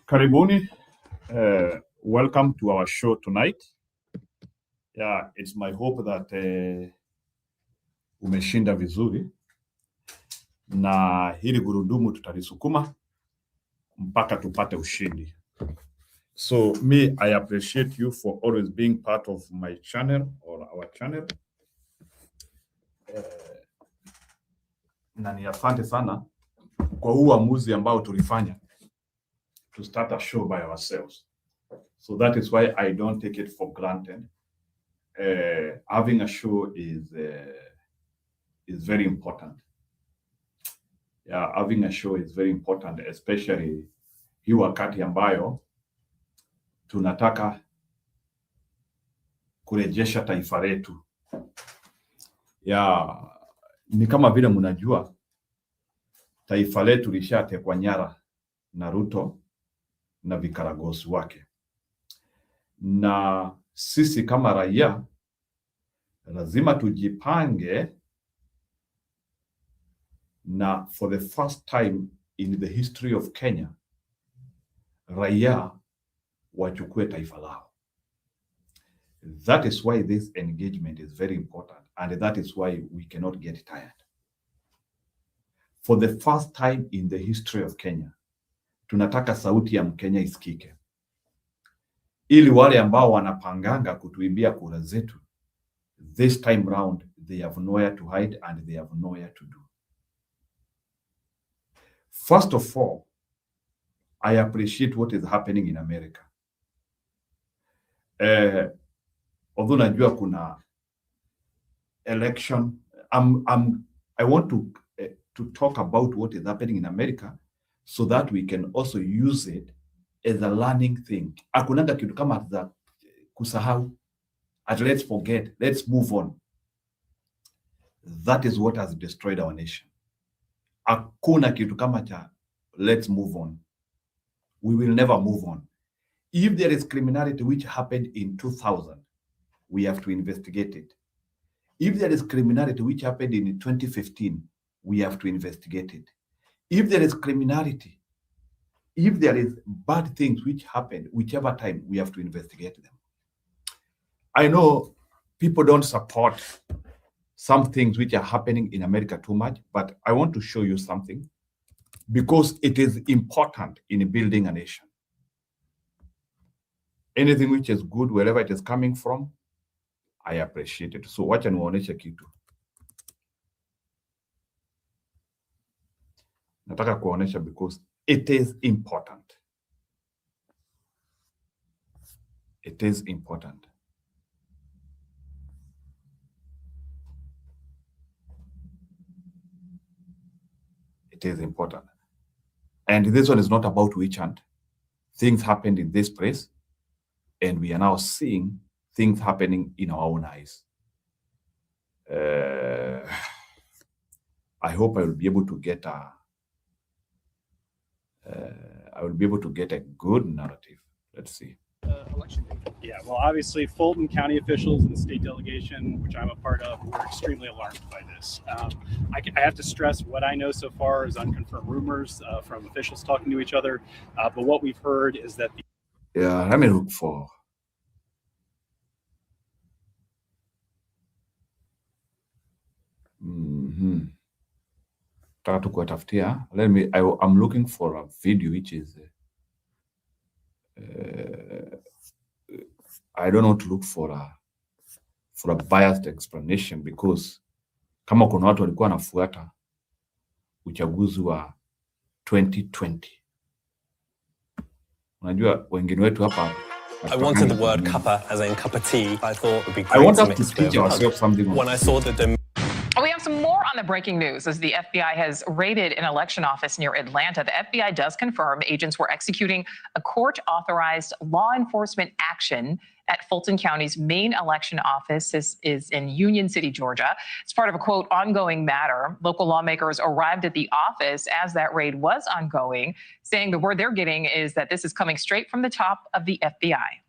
Karibuni. Welcome to our show tonight. Yeah, it's my hope that umeshinda vizuri na hili gurudumu tutalisukuma mpaka tupate ushindi. So I appreciate you for always being part of my channel or our channel. Na ni asante sana kwa uamuzi ambao tulifanya to start a show by ourselves. So that is why I don't take it for granted. Having a show is very important. Yeah, having a show is very important, especially hii wakati ambayo tunataka kurejesha taifa letu. Yeah, ni kama vile mnajua taifa letu lishatekwa nyara na Ruto na vikaragosi wake. Na sisi kama raia lazima tujipange, na for the first time in the history of Kenya, raia wachukue taifa lao. That is why this engagement is very important, and that is why we cannot get tired. For the first time in the history of Kenya, tunataka sauti ya Mkenya isikike, ili wale ambao wanapanganga kutuibia kura zetu, this time round they have nowhere to hide and they have nowhere to do. First of all, I appreciate what is happening in America. Although najua kuna election, I want to talk about what is happening in America so that we can also use it as a learning thing. Akunanga kitu kama za kusahau, and let's forget, let's move on. That is what has destroyed our nation. Hakuna kitu kama cha let's move on. We will never move on. If there is criminality which happened in 2000, we have to investigate it. If there is criminality which happened in 2015, we have to investigate it. If there is criminality, if there is bad things which happened, whichever time, we have to investigate them. I know people don't support some things which are happening in America too much, but I want to show you something because it is important in building a nation. Anything which is good, wherever it is coming from, I appreciate it. So wacha niwaoneshe kitu. Nataka kuonesha because it is important. It is important. It is important. And this one is not about witch hunt. Things happened in this place, and we are now seeing things happening in our own eyes. I hope I will be able to get a good narrative. Let's see. Election day. Yeah, well, obviously, Fulton County officials and the state delegation, which I'm a part of, were extremely alarmed by this. I have to stress what I know so far is unconfirmed rumors from officials talking to each other. But what we've heard is that let me look for. I'm looking for a video which is I don't know to look for a biased explanation, because kama kuna watu walikuwa wanafuata uchaguzi wa 2020. Unajua wengine wetu hapa. I wanted the word cuppa as in cup of tea. I thought it would be great. I want us to teach ourselves something. When I saw that we have some more on the breaking news as the FBI has raided an election office near Atlanta. The FBI does confirm agents were executing a court-authorized law enforcement action at Fulton County's main election office. This is in Union City, Georgia. It's part of a, quote, ongoing matter. Local lawmakers arrived at the office as that raid was ongoing, saying the word they're getting is that this is coming straight from the top of the FBI.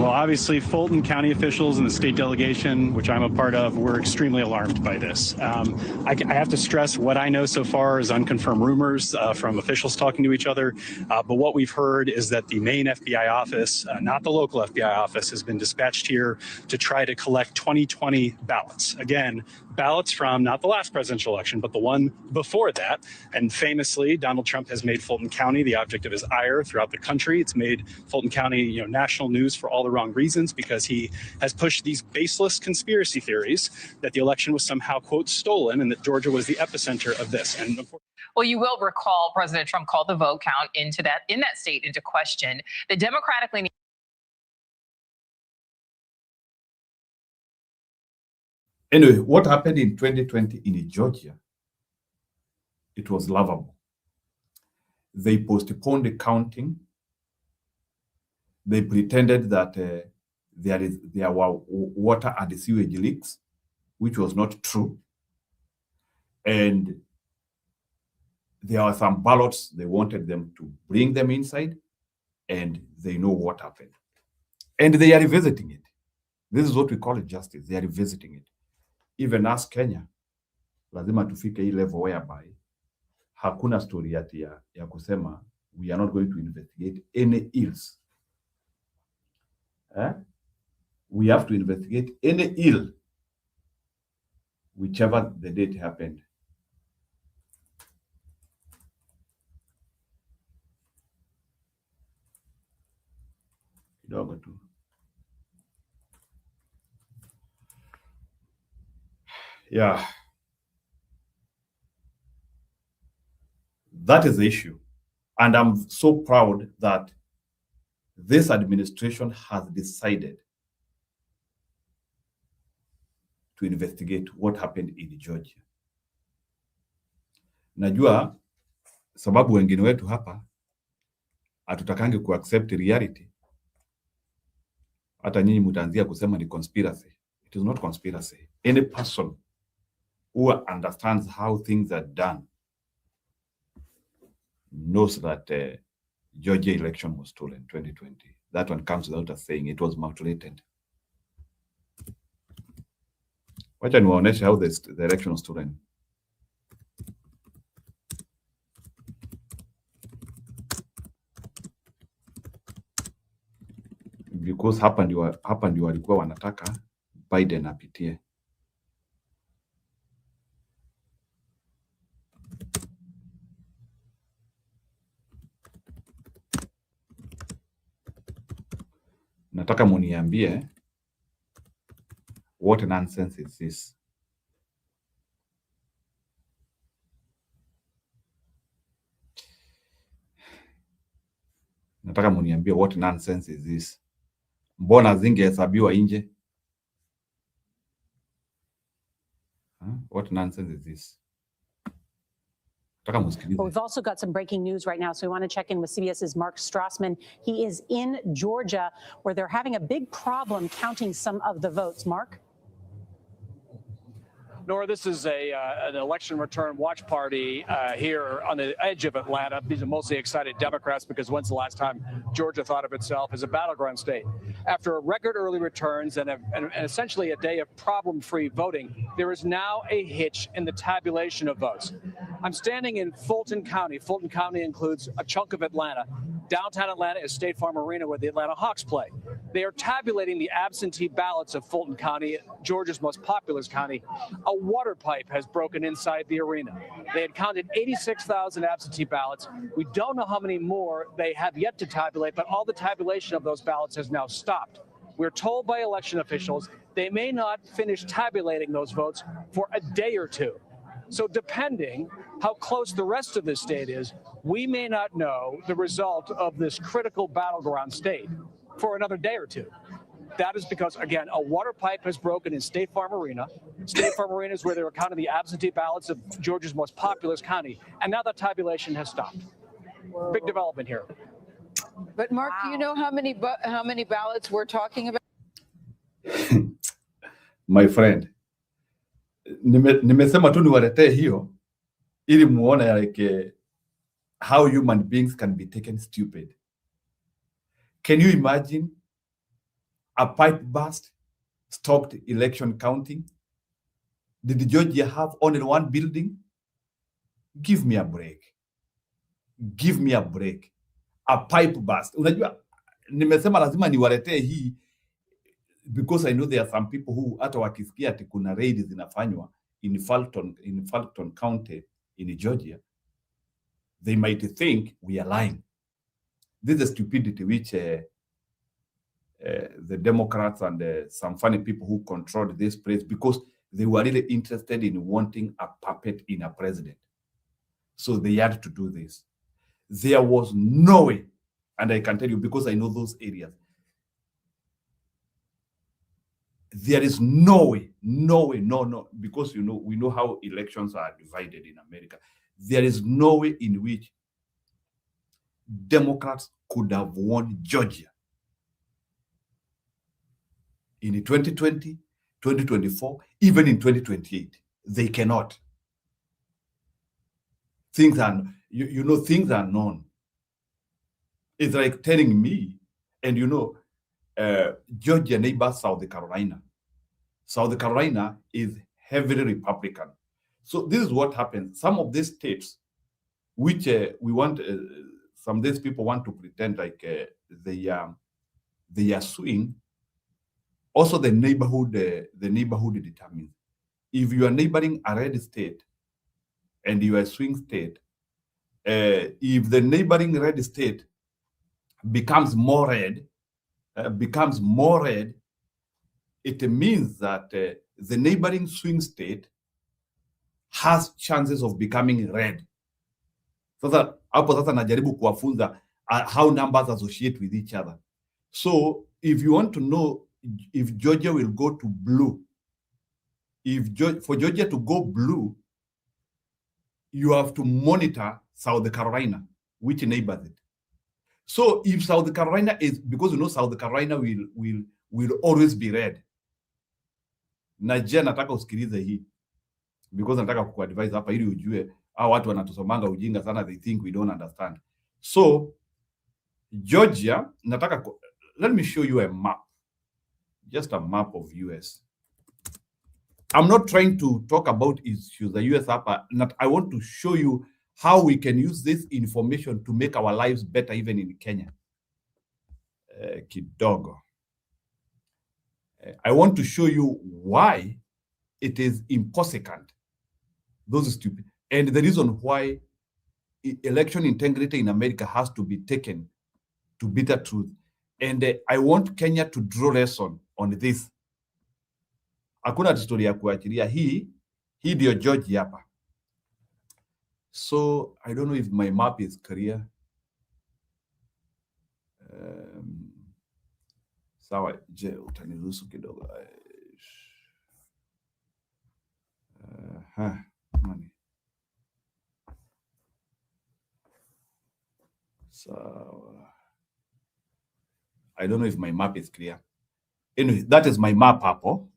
Well, obviously, Fulton County officials and the state delegation, which I'm a part of, were extremely alarmed by this. I have to stress what I know so far is unconfirmed rumors from officials talking to each other. But what we've heard is that the main FBI office, not the local FBI office, has been dispatched here to try to collect 2020 ballots. Again, ballots from not the last presidential election, but the one before that. And famously, Donald Trump has made Fulton County the object of his ire throughout the country. It's made Fulton County, national news for all the wrong reasons because he has pushed these baseless conspiracy theories that the election was somehow, quote, stolen and that Georgia was the epicenter of this. And of course, well, you will recall President Trump called the vote count in that state into question. The democratically Anyway, what happened in 2020 in Georgia, it was laughable. They postponed the counting. They pretended that there were water and sewage leaks, which was not true. And there were some ballots, they wanted them to bring them inside, and they know what happened. And they are revisiting it. This is what we call justice. They are revisiting it. Even us Kenya, lazima tufike hii level whereby hakuna story ya kusema we are not going to investigate any ills. We have to investigate any ill, whichever the date happened. Kidogo tu. Yeah. That is the issue. And I'm so proud that this administration has decided to investigate what happened in Georgia. Najua sababu wengine wetu hapa hatutakangi kuaccept reality. Hata nyinyi mtaanzia kusema ni conspiracy. It is not conspiracy. Any person who understands how things are done knows that Georgia election was stolen 2020. That one comes without us saying. It was manipulated. Wacha niwaoneshe how the election was stolen. Because hapa ndio walikuwa wanataka Biden apitie. Nataka muniambie what nonsense is this? Nataka muniambie what nonsense is this? Mbona zingehesabiwa nje? What nonsense is this? Well, we've also got some breaking news right now, so we want to check in with CBS's Mark Strassman. He is in Georgia, where they're having a big problem counting some of the votes. Mark? Nora, this is an election return watch party here on the edge of Atlanta. These are mostly excited Democrats because when's the last time Georgia thought of itself as a battleground state? After a record early returns and essentially a day of problem-free voting, there is now a hitch in the tabulation of votes. I'm standing in Fulton County. Fulton County includes a chunk of Atlanta. Downtown Atlanta is State Farm Arena, where the Atlanta Hawks play. They are tabulating the absentee ballots of Fulton County, Georgia's most populous county. A water pipe has broken inside the arena. They had counted 86,000 absentee ballots. We don't know how many more they have yet to tabulate, but all the tabulation of those ballots has now stopped. We're told by election officials they may not finish tabulating those votes for a day or two. So depending how close the rest of the state is, we may not know the result of this critical battleground state for another day or two. That is because, again, a water pipe has broken in State Farm Arena. State Farm Arena is where they were counting the absentee ballots of Georgia's most populous county. And now that tabulation has stopped. Big development here. But Mark, do you know how many ballots we're talking about? My friend, nimesema tu niwaletee hiyo ili muone like how human beings can be taken stupid. Can you imagine A pipe burst stopped election counting. Did Georgia have only one building? Give me a break. Give me a break. A pipe burst. Unajua, nimesema lazima niwaletee hii because I know there are some people who hata wakisikia ati kuna raid zinafanywa in Fulton County in Georgia, they might think we are lying. This is stupidity which the Democrats and some funny people who controlled this place, because they were really interested in wanting a puppet in a president. So they had to do this. There was no way, and I can tell you because I know those areas, there is no way, no, because we know how elections are divided in America. There is no way in which Democrats could have won Georgia in 2020, 2024, even in 2028. They cannot. Things are, things are known. It's like telling me, and Georgia neighbors South Carolina. South Carolina is heavily Republican. So this is what happens. Some of these states, which some of these people want to pretend like they are swing. Also, the neighborhood determines. If you are neighboring a red state and you are a swing state, if the neighboring red state becomes more red, it means that the neighboring swing state has chances of becoming red. Sasa hapo sasa najaribu kuwafunza how numbers associate with each other. So if you want to know if Georgia will go to blue, for Georgia to go blue, you have to monitor South Carolina, which neighbors it. So if South Carolina is, because South Carolina will always be red. Na je, nataka usikilize hii because nataka kukuadvise hapa ili ujue hao watu wanatusomanga ujinga sana, they think we don't understand. So Georgia, let me show you a map. Just a map of US. I'm not trying to talk about issues the US hapa. I want to show you how we can use this information to make our lives better even in Kenya. Kidogo. I want to show you why it is impossible. Those are stupid. And the reason why election integrity in America has to be taken to bitter truth. And I want Kenya to draw lesson on this. Hakuna historia ya kuachilia hii ndio Georgia hapa. So I don't know if my map is clear. Sawa, je, utaniruhusu kidogo. Money. So I don't know if my map is clear. Anyway, that is my map hapo.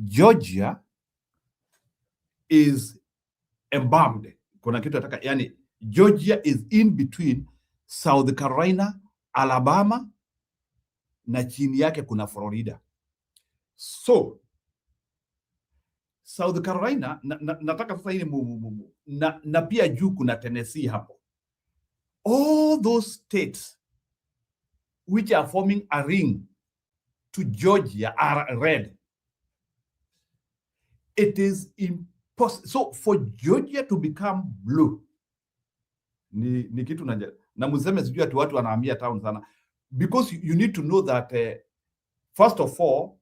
Georgia is embalmed. Kuna kitu nataka, yani Georgia is in between South Carolina, Alabama na chini yake kuna Florida. So South Carolina nataka sasa hili na pia juu kuna Tennessee hapo. All those states which are forming a ring to Georgia are red. It is impossible. So for Georgia to become blue, ni kitu na mseme sijui ati watu wanahamia town sana, because you need to know that first of all,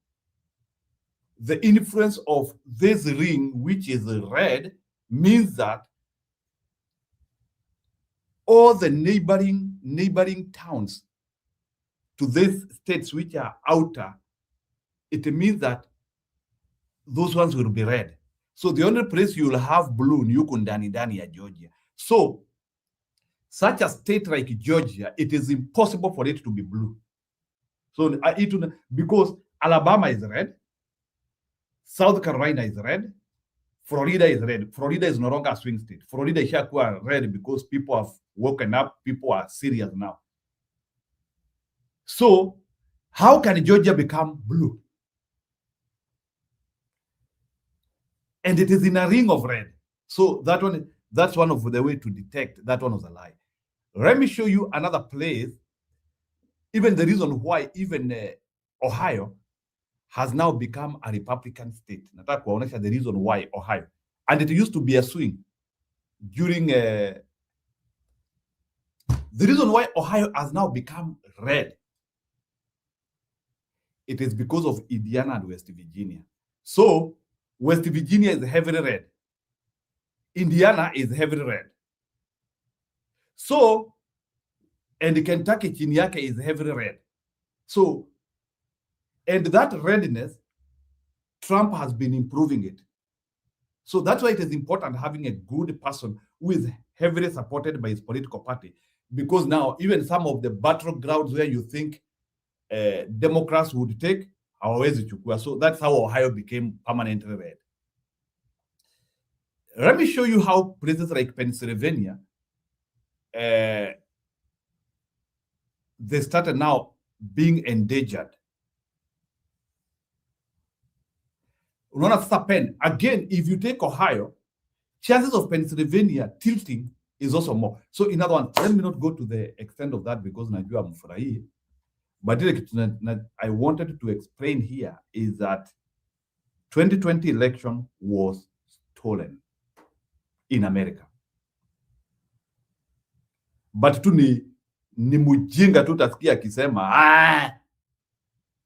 the influence of this ring, which is red, means that all the neighboring towns to these states which are outer, it means that those ones will be red. So the only place you will have blue ni yuko ndani ya Georgia. So such a state like Georgia, it is impossible for it to be blue. So because Alabama is red, South Carolina is red, Florida is red. Florida is no longer a swing state. Florida is red because people have woken up. People are serious now. So how can Georgia become blue? And it is in a ring of red. So that's one of the way to detect that one was a lie. Let me show you another place. Even the reason why even Ohio has now become a Republican state. Nataka kuwaonyesha the reason why Ohio. And it used to be a swing during the reason why Ohio has now become red. It is because of Indiana and West Virginia. So West Virginia is heavily red. Indiana is heavily red. So, and Kentucky chini yake is heavily red. So, and that redness, Trump has been improving it. So that's why it is important having a good person who is heavily supported by his political party. Because now, even some of the battlegrounds where you think Democrats would take, hawawezi chukua. So that's how Ohio became permanently red. Let me show you how places like Pennsylvania, they started now being endangered. Unaona sasa Penn, again, if you take Ohio, chances of Pennsylvania tilting is also more. So in other words, let me not go to the extent of that because najua mfurahi. But I wanted to explain here is that 2020 election was stolen in America. But tu ni mujinga tu tasikia akisema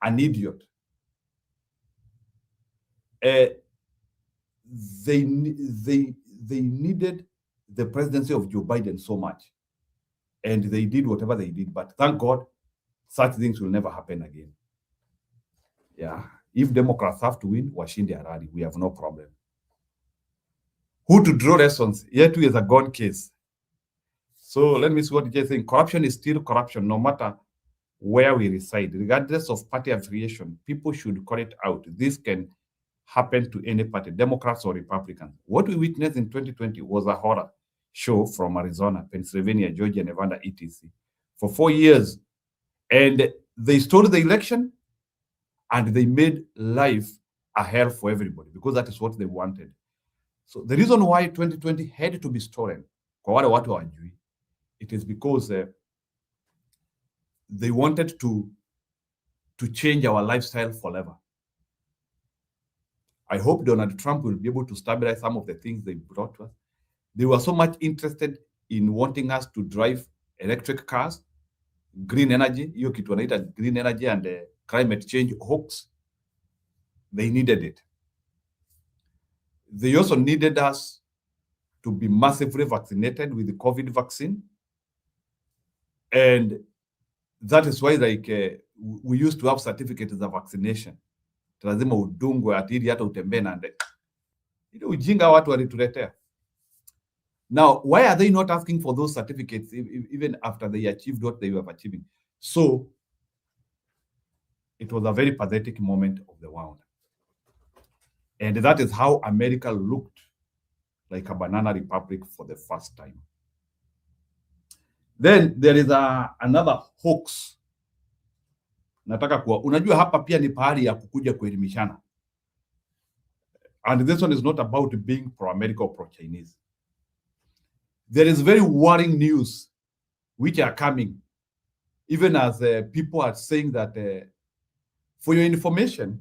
an idiot. They needed the presidency of Joe Biden so much, and they did whatever they did. But thank God, such things will never happen again. Yeah, if Democrats have to win, washinde harari, we have no problem. Who to draw lessons? Yet is a gone case. So let me see what you're saying. Corruption is still corruption, no matter where we reside, regardless of party affiliation. People should call it out. This can happen to any party, Democrats or Republicans. What we witnessed in 2020 was a horror show from Arizona, Pennsylvania, Georgia, Nevada, etc. for 4 years. And they stole the election and they made life a hell for everybody because that is what they wanted. So the reason why 2020 had to be stolen, kwa wale watu hawajui, it is because they wanted to change our lifestyle forever. I hope Donald Trump will be able to stabilize some of the things they brought to us. They were so much interested in wanting us to drive electric cars, green energy, hiyo kitu wanaita green energy and climate change hoax. They needed it. They also needed us to be massively vaccinated with the COVID vaccine. And that is why we used to have certificates of vaccination. Lazima udungwe atili hata utembee na ndege. Ile ujinga watu walituletea. Now, why are they not asking for those certificates even after they achieved what they were achieving? So, it was a very pathetic moment of the world. And that is how America looked like a banana republic for the first time. Then there is another hoax. Nataka kuwa, unajua hapa pia ni pahali ya kukuja kuelimishana. And this one is not about being pro-America or pro-Chinese. There is very worrying news which are coming, even as people are saying that for your information,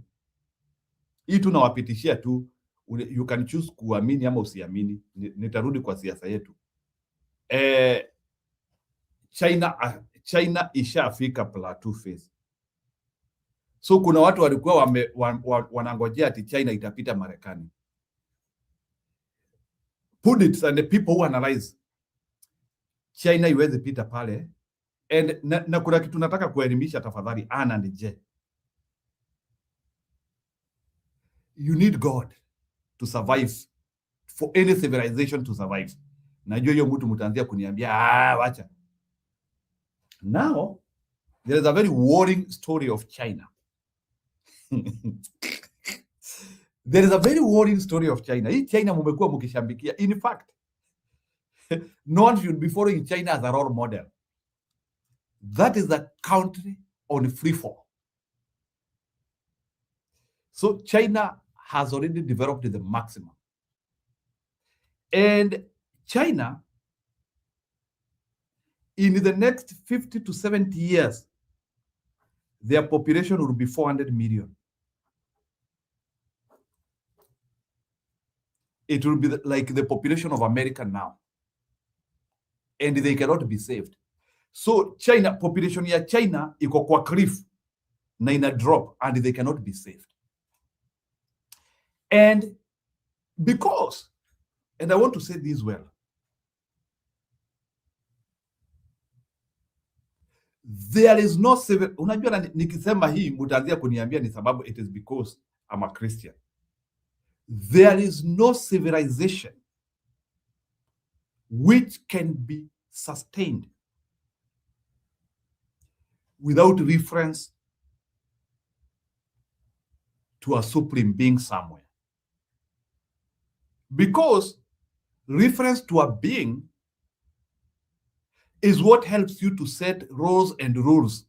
hii tunawapitishia tu, you can choose kuamini ama usiamini. Nitarudi kwa siasa yetu. China ishafika plateau phase. So kuna watu walikuwa wanangojea ati China itapita Marekani. Put it and the people who analyze China iweze pita pale. And na kuna kitu nataka kuelimisha tafadhali Anna and J. You need God to survive, for any civilization to survive. Najua hiyo mtu mtaanzia kuniambia wacha. Now there is a very worrying story of China. There is a very worrying story of China. Hii China mumekuwa mukishambikia. In fact, no one should be following China as a role model. That is a country on free fall. So China has already developed the maximum. And China, in the next 50 to 70 years, their population will be 400 million. It will be like the population of America now. And they cannot be saved. So China, population ya China iko kwa cliff na ina drop and they cannot be saved. And because, and I want to say this well, there is no civil, unajua nikisema hii mutaanzia kuniambia ni sababu it is because I'm a Christian. There is no civilization which can be sustained without reference to a supreme being somewhere. Because reference to a being is what helps you to set roles and rules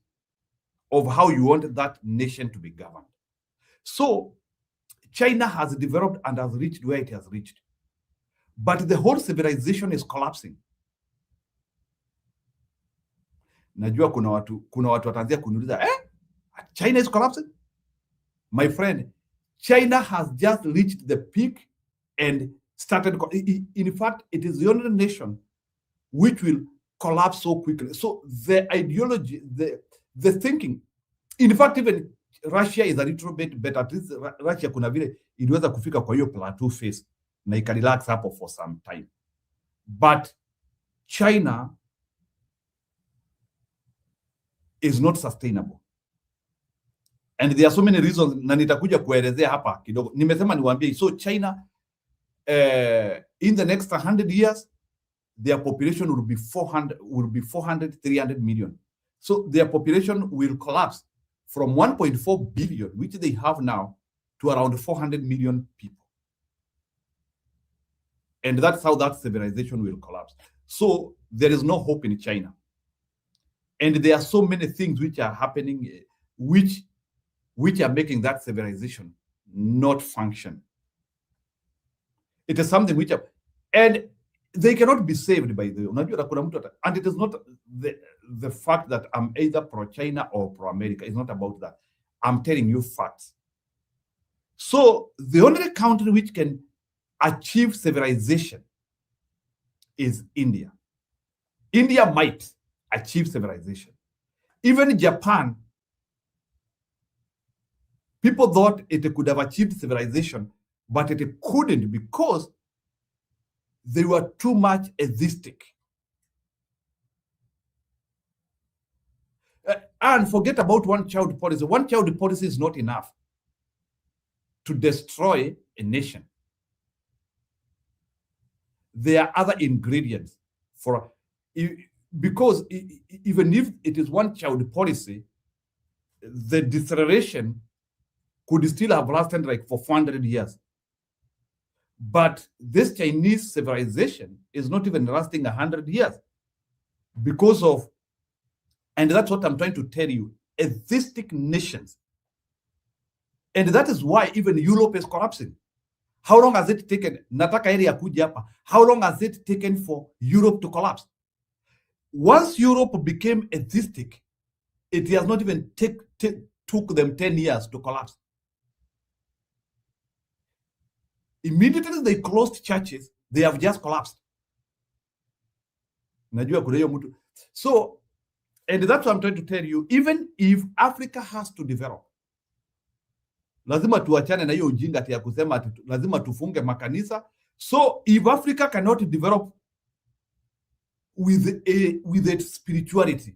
of how you want that nation to be governed. So China has developed and has reached where it has reached. But the whole civilization is collapsing. Najua kuna watu wataanzia kuniuliza, China is collapsing? My friend, China has just reached the peak and started. In fact, it is the only nation which will collapse so quickly. So the ideology, the thinking, in fact, even Russia is a little bit better. At least Russia kuna vile iliweza kufika kwa hiyo plateau phase na ikarelax hapo for some time. But China is not sustainable. And there are so many reasons na nitakuja kuelezea hapa kidogo. Nimesema niwaambie, so China in the next 100 years their population will be 300 million. So their population will collapse from 1.4 billion, which they have now, to around 400 million people. And that's how that civilization will collapse. So there is no hope in China. And there are so many things which are happening, which are making that civilization not function. It is something which and they cannot be saved by the, and it is not the fact that I'm either pro-China or pro-America. It's not about that. I'm telling you facts. So the only country which can achieve civilization is India. India might achieve civilization. Even Japan, people thought it could have achieved civilization, but it couldn't because they were too much atheistic. And forget about one-child policy. One-child policy is not enough to destroy a nation. There are other ingredients for, because even if it is one-child policy, the deceleration could still have lasted like for 400 years. But this Chinese civilization is not even lasting 100 years because of, and that's what I'm trying to tell you, atheistic nations. And that is why even Europe is collapsing. How long has it taken? Nataka area kuja hapa. How long has it taken for Europe to collapse? Once Europe became atheistic, it has not even took them 10 years to collapse. Immediately they closed churches, they have just collapsed. Najua kuna hiyo mtu. So, and that's what I'm trying to tell you, even if Africa has to develop, lazima tuachane na hiyo ujinga ya kusema lazima tufunge makanisa. So if Africa cannot develop with its spirituality,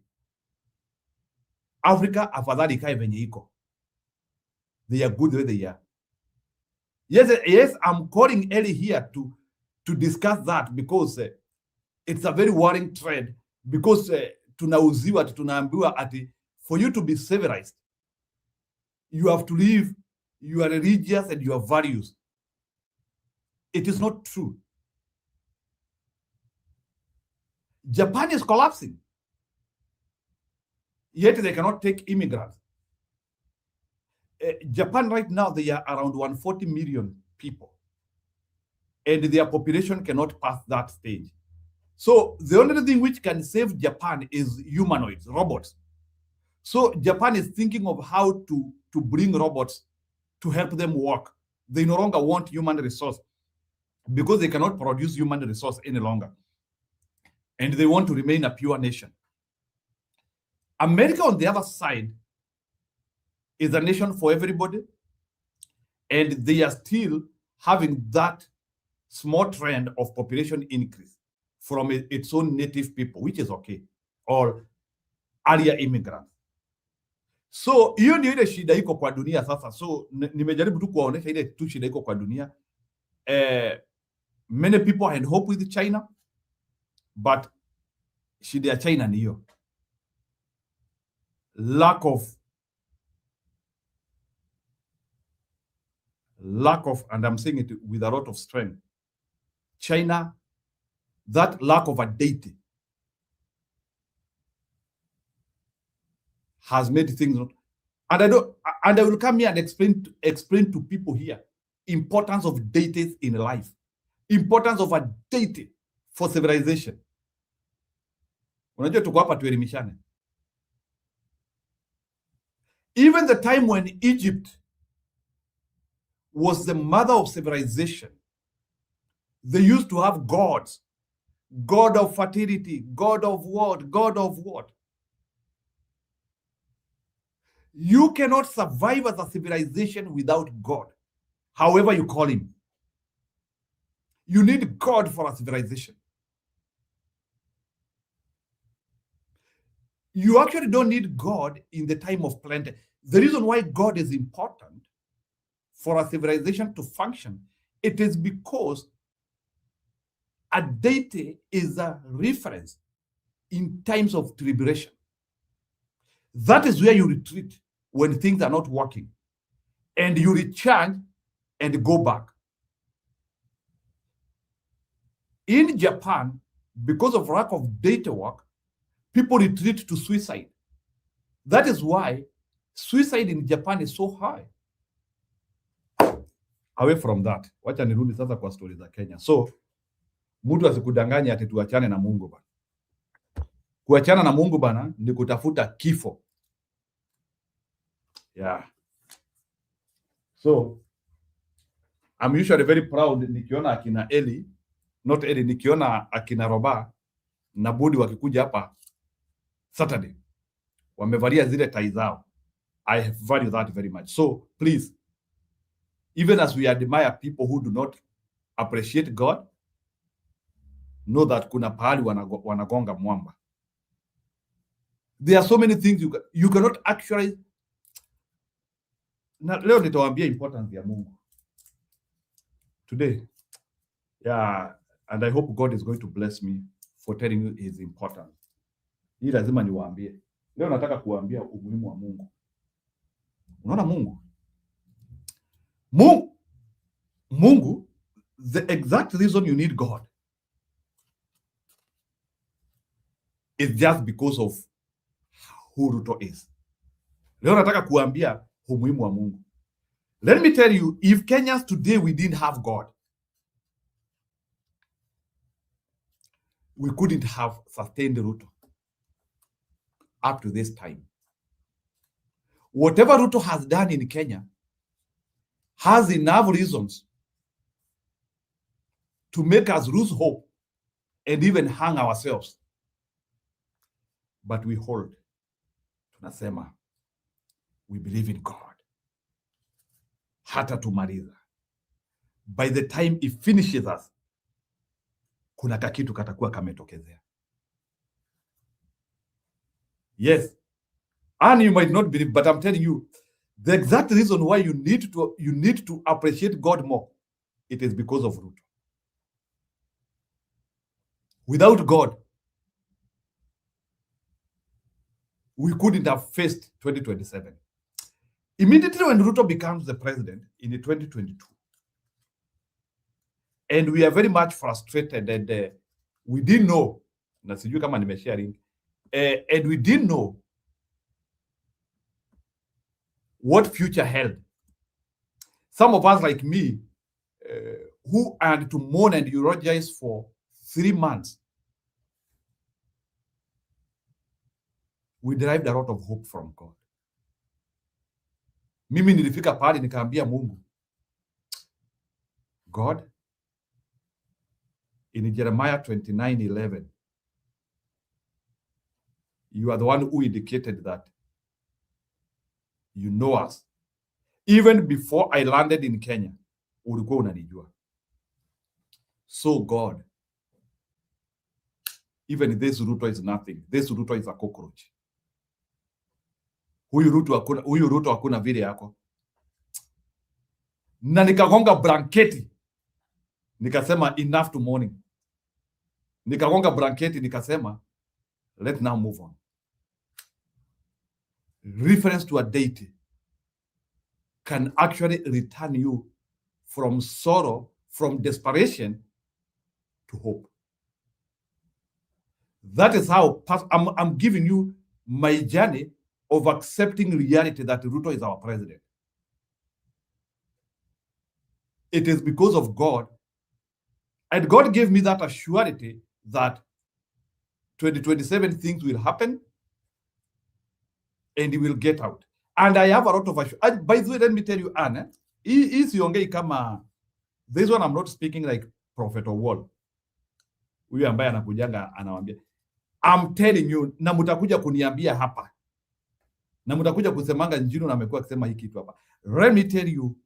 Africa afadhali ikae venye iko. They are good where they are. Yes, I'm calling Ellie here to discuss that because it's a very worrying trend, because tunaambiwa ati for you to be civilized, you have to live you are religious and your values. It is not true. Japan is collapsing, yet they cannot take immigrants. Japan right now, they are around 140 million people, and their population cannot pass that stage. So the only thing which can save Japan is humanoids, robots. So Japan is thinking of how to bring robots to help them work. They no longer want human resource because they cannot produce human resource any longer. And they want to remain a pure nation. America, on the other side, is a nation for everybody. And they are still having that small trend of population increase from its own native people, which is okay, or earlier immigrants. So hiyo ndio ile shida iko kwa dunia sasa. So nimejaribu tu kuwaonesha ile tu shida iko kwa dunia. Many people had hope with China, but shida ya China ni hiyo. Lack of, and I'm saying it with a lot of strength. China, that lack of a deity has made things not, and I will come here and explain to people here importance of deities in life, importance of a deity for civilization. Unajua tuko hapa tuelimishane. Even the time when Egypt was the mother of civilization, they used to have gods, god of fertility, god of what, god of what. You cannot survive as a civilization without God, however you call him. You need God for a civilization. You actually don't need God in the time of plenty. The reason why God is important for a civilization to function, it is because a deity is a reference in times of tribulation. That is where you retreat when things are not working, and you recharge and go back. In Japan, because of lack of data work, people retreat to suicide. That is why suicide in Japan is so high. Away from that, wacha nirudi sasa kwa stori za Kenya. So mtu asikudanganya ati tuachane na Mungu bana. Kuachana na Mungu bana ni kutafuta kifo. Yeah. So I'm usually very proud nikiona akina Eli, not Eli, nikiona akina Roba na Budi wakikuja hapa Saturday wamevalia zile tai zao. I value that very much. So please, even as we admire people who do not appreciate God, know that kuna pahali wanagonga mwamba. There are so many things you cannot actually. Na leo nitawaambia importance ya Mungu today. Yeah, and I hope God is going to bless me for telling you his importance. Hii lazima niwaambie. Leo nataka kuwaambia umuhimu wa Mungu. Unaona Mungu, the exact reason you need God is just because of who Ruto is. Leo nataka kuambia umuhimu wa Mungu. Let me tell you, if Kenyans today we didn't have God, we couldn't have sustained Ruto up to this time. Whatever Ruto has done in Kenya has enough reasons to make us lose hope and even hang ourselves. But we hold. Tunasema, we believe in God. Hata tumaliza. By the time it finishes us, kuna kakitu katakuwa kametokezea. Yes. And you might not believe, but I'm telling you, the exact reason why you need to appreciate God more, it is because of Ruto. Without God, we couldn't have faced 2027. Immediately when Ruto becomes the president in 2022, and we are very much frustrated, and we didn't know, na sijui kama nimesharing, and we didn't know what future held. Some of us like me, who had to mourn and eulogize for 3 months, we derived a lot of hope from God. Mimi nilifika pale nikaambia Mungu, God, in Jeremiah 29:11, you are the one who indicated that you know us. Even before I landed in Kenya, ulikuwa unanijua. So God, even this Ruto is nothing. This Ruto is a cockroach. Huyu Ruto hakuna vile yako. Na nikagonga blanketi. Nikasema enough to morning. Nikagonga blanketi nikasema let's now move on. Reference to a deity can actually return you from sorrow, from desperation to hope. That is how I'm giving you my journey of accepting reality that Ruto is our president. It is because of God, and God gave me that assurity that 2027 things will happen and he will get out. And I have a lot of assurity. By the way, let me tell you, Anne, siongei kama this one. I'm not speaking like Prophet Owol. Huyu ambaye anakujanga anawaambia. I'm telling you, na mutakuja kuniambia hapa. Na mutakuja kusemanga njino na amekuwa akisema hiki kitu hapa. Let me tell you,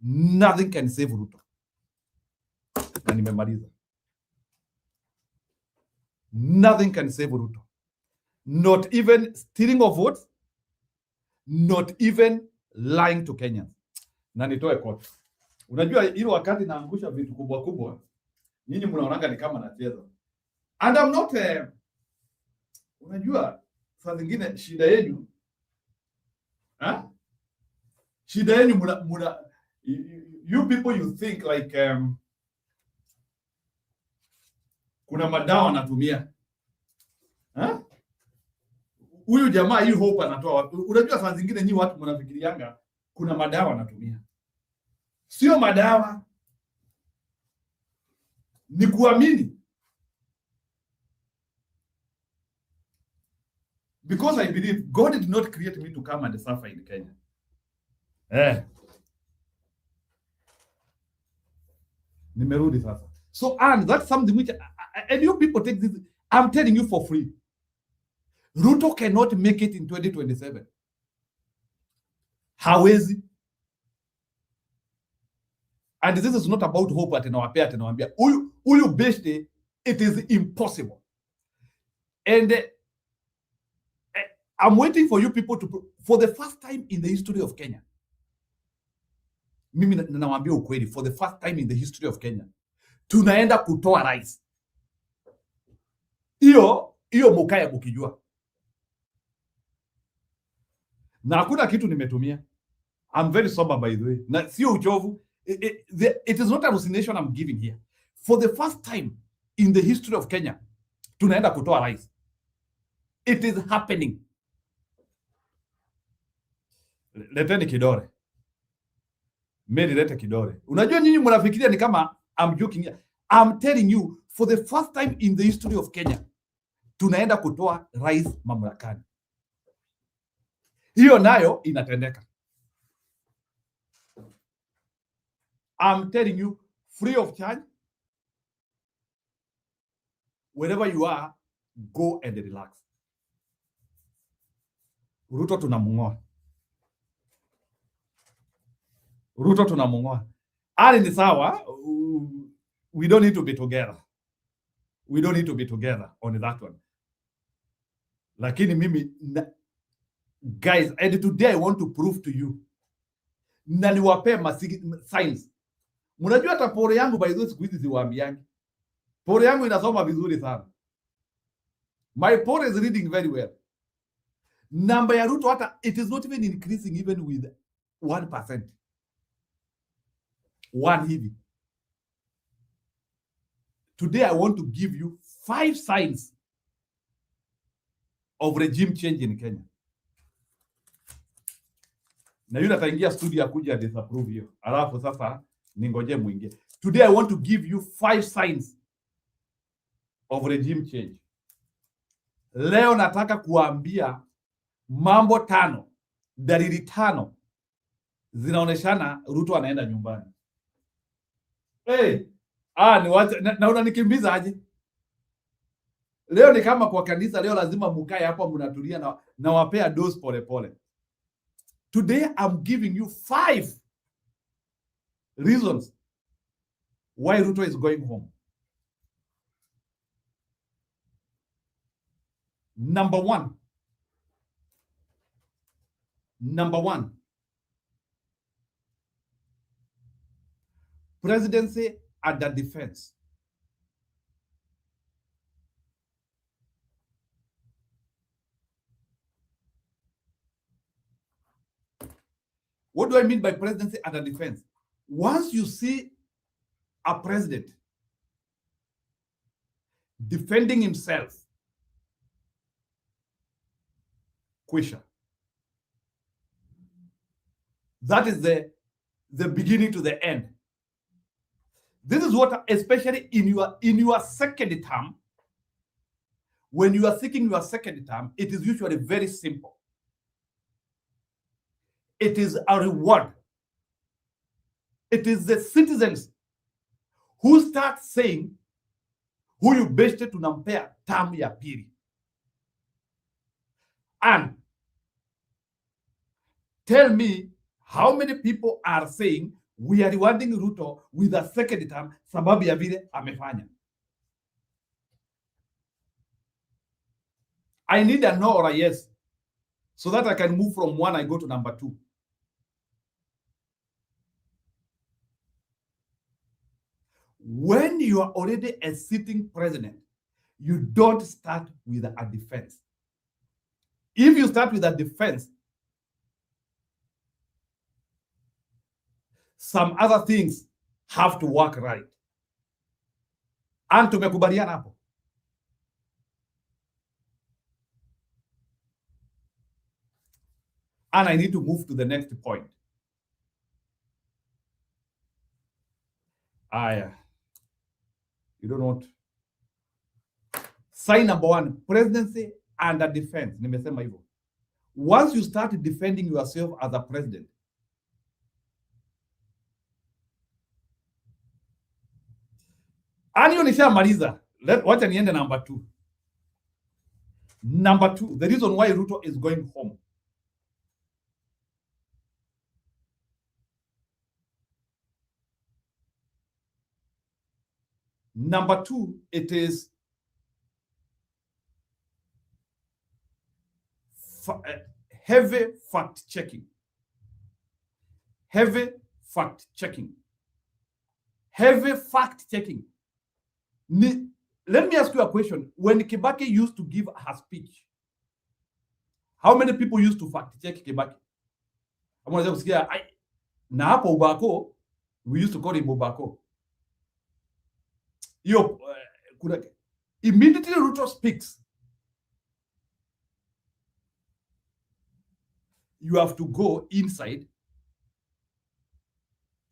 nothing can save Ruto. Na nimemaliza. Nothing can save Ruto. Not even stealing of votes, not even lying to Kenyans. Na nitoe kote. Unajua hilo wakati naangusha vitu kubwa kubwa, nyinyi mnaonanga ni kama nacheza. And I'm not unajua saa zingine shida yenu shida yenu muna you people you think like kuna madawa anatumia. Huyu jamaa hii hope anatoa. Unajua saa zingine nyinyi watu mnafikirianga kuna madawa anatumia. Sio madawa. Ni kuamini. Because I believe God did not create me to come and suffer in Kenya. Nimerudi sasa. So, and that's something which, and you people take this, I'm telling you for free. Ruto cannot make it in 2027. Hawezi. And this is not about hope at nawambia. Uyu beshte, it is impossible. And I'm waiting for you people to, for the first time in the history of Kenya. Mimi nawambia ukweli, for the first time in the history of Kenya, tunaenda kutoa rais. Iyo mukaya mukijua. Na hakuna kitu nimetumia. I'm very sober by the way. Na sio uchovu. It is not a hallucination I'm giving here. For the first time in the history of Kenya, tunaenda kutoa rais. It is happening. Leteni kidore. Meri lete kidore. Unajua nyinyi mnafikiria ni kama I'm joking here. I'm telling you, for the first time in the history of Kenya, tunaenda kutoa rais mamlakani. Hiyo nayo inatendeka. I'm telling you, free of charge. Wherever you are, go and relax. Ruto tunamung'oa. Ruto tunamung'oa. Ali ni sawa. We don't need to be together. We don't need to be together on that one. Lakini mimi, guys, and today I want to prove to you. Na niwape signs. Mnajua hata pore yangu by those siku hizi siwaambiangi. Pore yangu inasoma vizuri sana. My pore is reading very well. Namba ya Ruto hata, it is not even increasing even with 1%. One hivi. Today I want to give you 5 signs of regime change in Kenya. Na yule ataingia studio akuja disapprove hiyo. Alafu sasa ningoje muingie. Today I want to give you 5 signs of regime change. Leo nataka kuambia mambo 5, dalili 5 zinaoneshana Ruto anaenda nyumbani. Hey, ni wacha na unanikimbiza aje? Leo ni kama kwa kanisa, leo lazima mukae hapa mnatulia na wapea dose pole pole. Today I'm giving you 5 reasons why Ruto is going home. Number one, presidency under defense. What do I mean by presidency under defense? Once you see a president defending himself, kwisha. That is the beginning to the end. This is what, especially in your second term, when you are seeking your second term, it is usually very simple. It is a reward. It is the citizens who start saying, huyu beshte tunampea term ya pili. And tell me how many people are saying we are rewarding Ruto with a second term sababu ya vile amefanya. I need a no or a yes so that I can move from 1, I go to number 2. When you are already a sitting president, you don't start with a defense. If you start with a defense, some other things have to work right. And tumekubaliana hapo. And I need to move to the next point. You don't want. Sign number 1, presidency under defense. Nimesema hivyo. Once you start defending yourself as a president, Anio nishamaliza. Wacha niende number 2. Number 2, the reason why Ruto is going home. Number 2, it is heavy fact checking. Heavy fact checking. Heavy fact checking. Let me ask you a question. When Kibaki used to give her speech, how many people used to fact check Kibaki? Na hapo Ubako, we used to call him Ubako. Immediately Ruto speaks, you have to go inside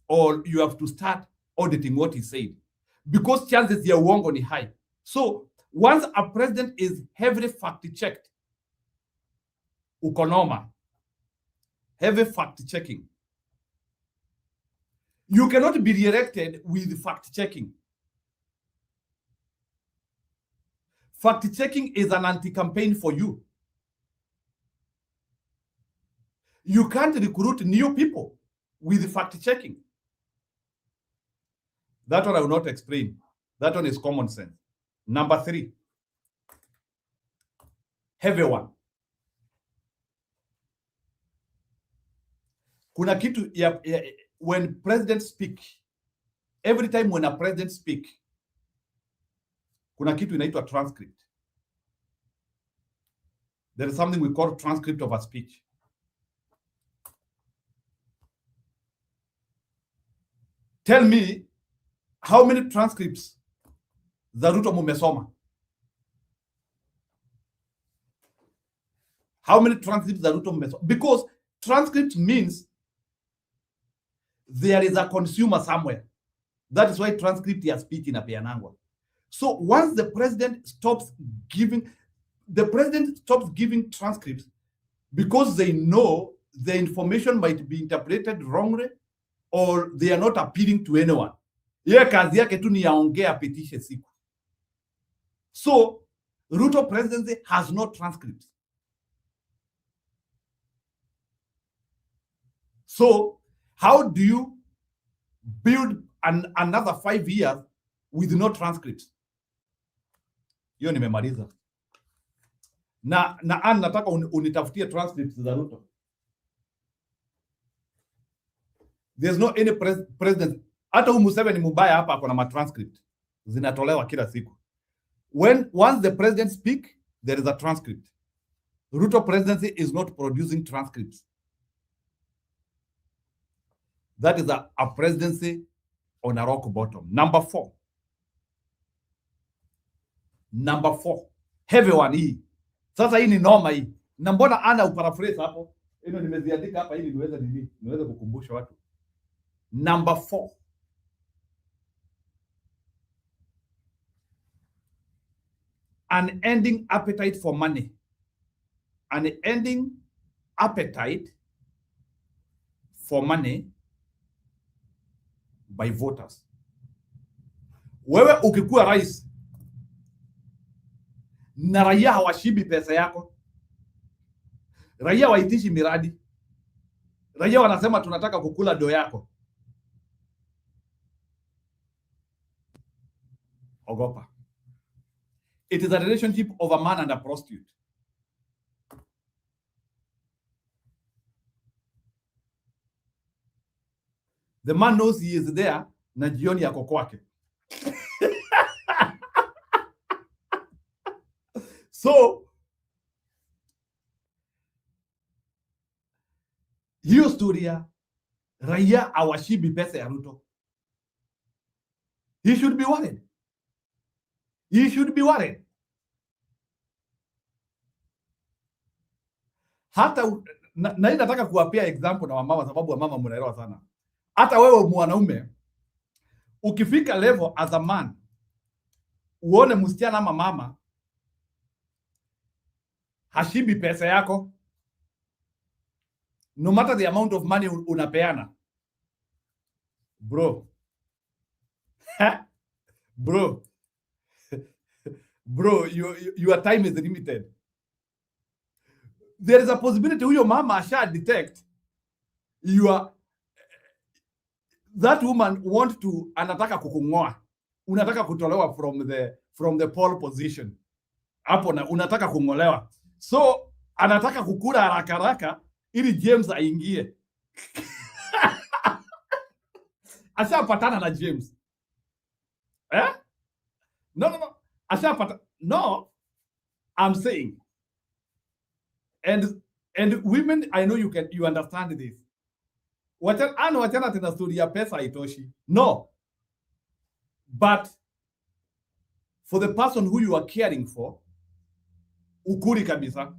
or you have to start auditing what he said because chances ya uongo ni high. So once a president is heavily fact-checked, ukonoma, heavy fact-checking, you cannot be re-elected with fact-checking. Fact-checking is an anti-campaign for you. You can't recruit new people with fact-checking. That one I will not explain. That one is common sense. Number 3, heavy one. Kuna kitu when presidents speak, every time when a president speak, kuna kitu inaitwa transcript. there is something we call transcript of a speech. Tell me how many transcripts za Ruto mumesoma? How many transcripts za Ruto mumesoma? Because transcript means there is a consumer somewhere. That is why transcript ya speech inapeanangwa. So once the president stops giving transcripts because they know the information might be interpreted wrongly or they are not appealing to anyone. Yeye kazi yake tu ni yaongea apitishe siku. So Ruto presidency has no transcripts. So how do you build another 5 years with no transcripts? Hiyo nimemaliza. Na nataka unitafutie transcripts za Ruto. There's no any president. Hata Museveni Mubaya hapa kuna matranscript zinatolewa kila siku. Once the president speak, there is a transcript. Ruto presidency is not producing transcripts. That is a presidency on a rock bottom. Number four. Heavy one hii. Sasa hii ni noma hii. Na mbona ana uparaphrase hapo? Hilo nimeziandika hapa ili niweze kukumbusha watu. Number 4. An ending appetite for money. An ending appetite for money by voters. Wewe ukikuwa rais na raia hawashibi pesa yako, raia waitishi miradi, raia wanasema tunataka kukula do yako, ogopa. It is a relationship of a man and a prostitute. The man knows he is there na jioni yako kwake. So hiyo storia raia awashibi pesa ya Ruto. He should be worried. He should be worried. Hata na nataka kuwapea example na wamama, sababu wamama mnaelewa sana. Hata wewe mwanaume ukifika level as a man, uone msichana ama mama hashibi pesa yako, no matter the amount of money unapeana, bro your time is limited. There is a possibility huyo mama asha detect that woman want to, anataka kukungoa, unataka kutolewa from the pole position hapo, na unataka kungolewa, so anataka kukula haraka haraka ili James aingie. Ashapatana na James. No. Ashapata. No, I'm saying, and women, I know you understand this. Wachana tena story ya pesa haitoshi. No. But for the person who you are caring for, ukuri kabisa.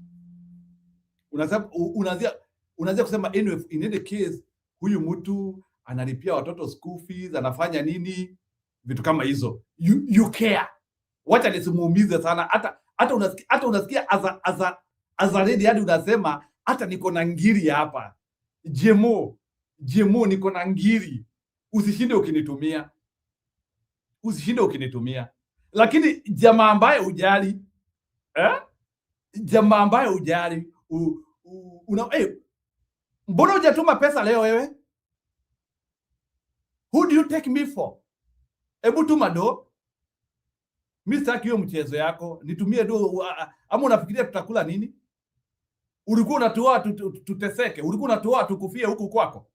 Unazia kusema anyway, in any case huyu mtu analipia watoto school fees, anafanya nini, vitu kama hizo. You care. Wacha nisimuumize sana. Hata unasikia as a lady hadi unasema hata niko na ngiri hapa. Jemo niko na ngiri. Usishinde ukinitumia. Lakini jamaa ambaye hujali, jamaa ambaye hujali, mbona hujatuma pesa leo wewe? Who do you take me for? Ebu tuma do. Mimi sitaki hiyo mchezo yako. Nitumie do, ama unafikiria tutakula nini? Ulikuwa unatoa tuteseke, ulikuwa unatoa tukufie huku kwako.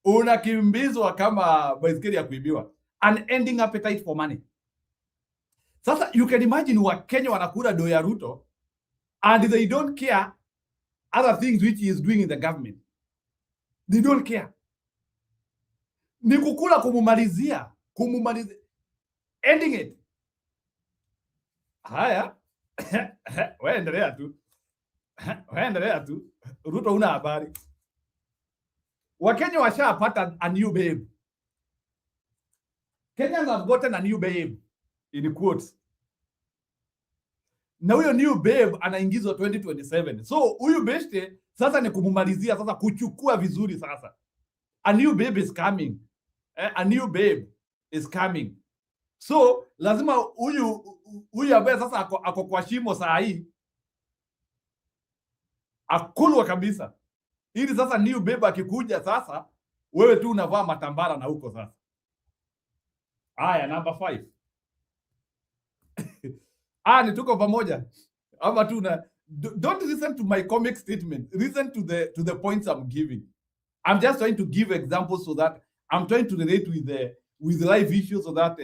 Unakimbizwa kama baiskeli ya kuibiwa. An ending appetite for money. Sasa you can imagine Wakenya wanakula do ya Ruto and they don't care other things which he is doing in the government. They don't care. Ni kukula kumumalizia, ending it. Haya, waendelea tu. Ruto una habari. Wakenya washapata a new babe. Kenyans have gotten a new babe, in quotes. Na huyo new babe anaingizwa 2027. So huyu beste sasa ni kumumalizia, sasa kuchukua vizuri sasa. A new babe is coming. A new babe is coming. So lazima huyu ambaye sasa ako kwa shimo saa hii akulwa kabisa. Ili sasa new babe akikuja sasa wewe tu unavaa matambara na huko sasa. Haya, number 5. Ni tuko pamoja. Ama tu na don't listen to my comic statement. Listen to the points I'm giving. I'm just trying to give examples so that I'm trying to relate with life issues so that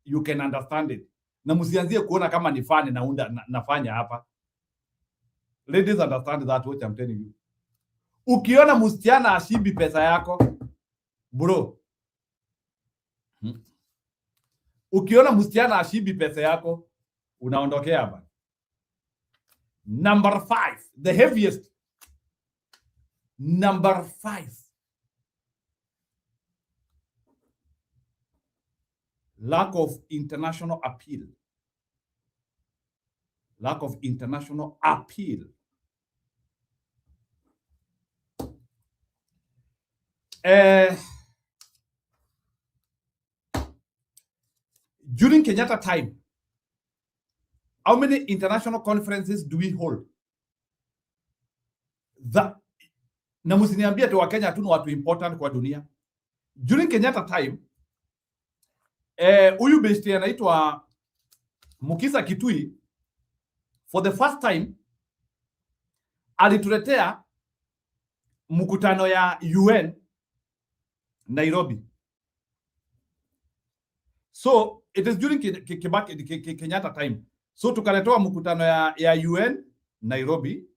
you can understand it. Na msianzie kuona kama ni fani nafanya hapa. Ladies understand that what I'm telling you. Ukiona msichana ashibi pesa yako, bro. Ukiona msichana ashibi pesa yako, unaondokea hapa. Number 5, the heaviest. Number 5. Lack of international appeal. Lack of international appeal. During Kenyatta time, how many international conferences do we hold? Na msiniambia tu Wakenya hatuna watu important kwa dunia. During Kenyatta time, huyu besti anaitwa Mukisa Kitui, for the first time alituletea mkutano ya UN Nairobi. So it is during Kenyatta time. So tukaletewa mkutano ya UN Nairobi.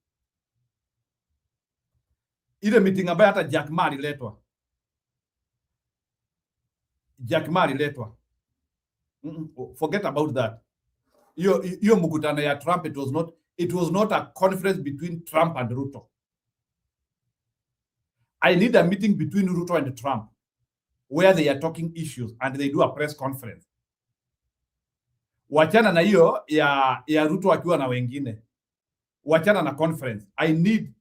Ile meeting ambayo hata Jack Ma aliletwa. Forget about that. Hiyo mkutano ya Trump, it was not a conference between Trump and Ruto. I need a meeting between Ruto and Trump where they are talking issues and they do a press conference. Wachana na hiyo ya Ruto akiwa na wengine. Wachana na conference. I need,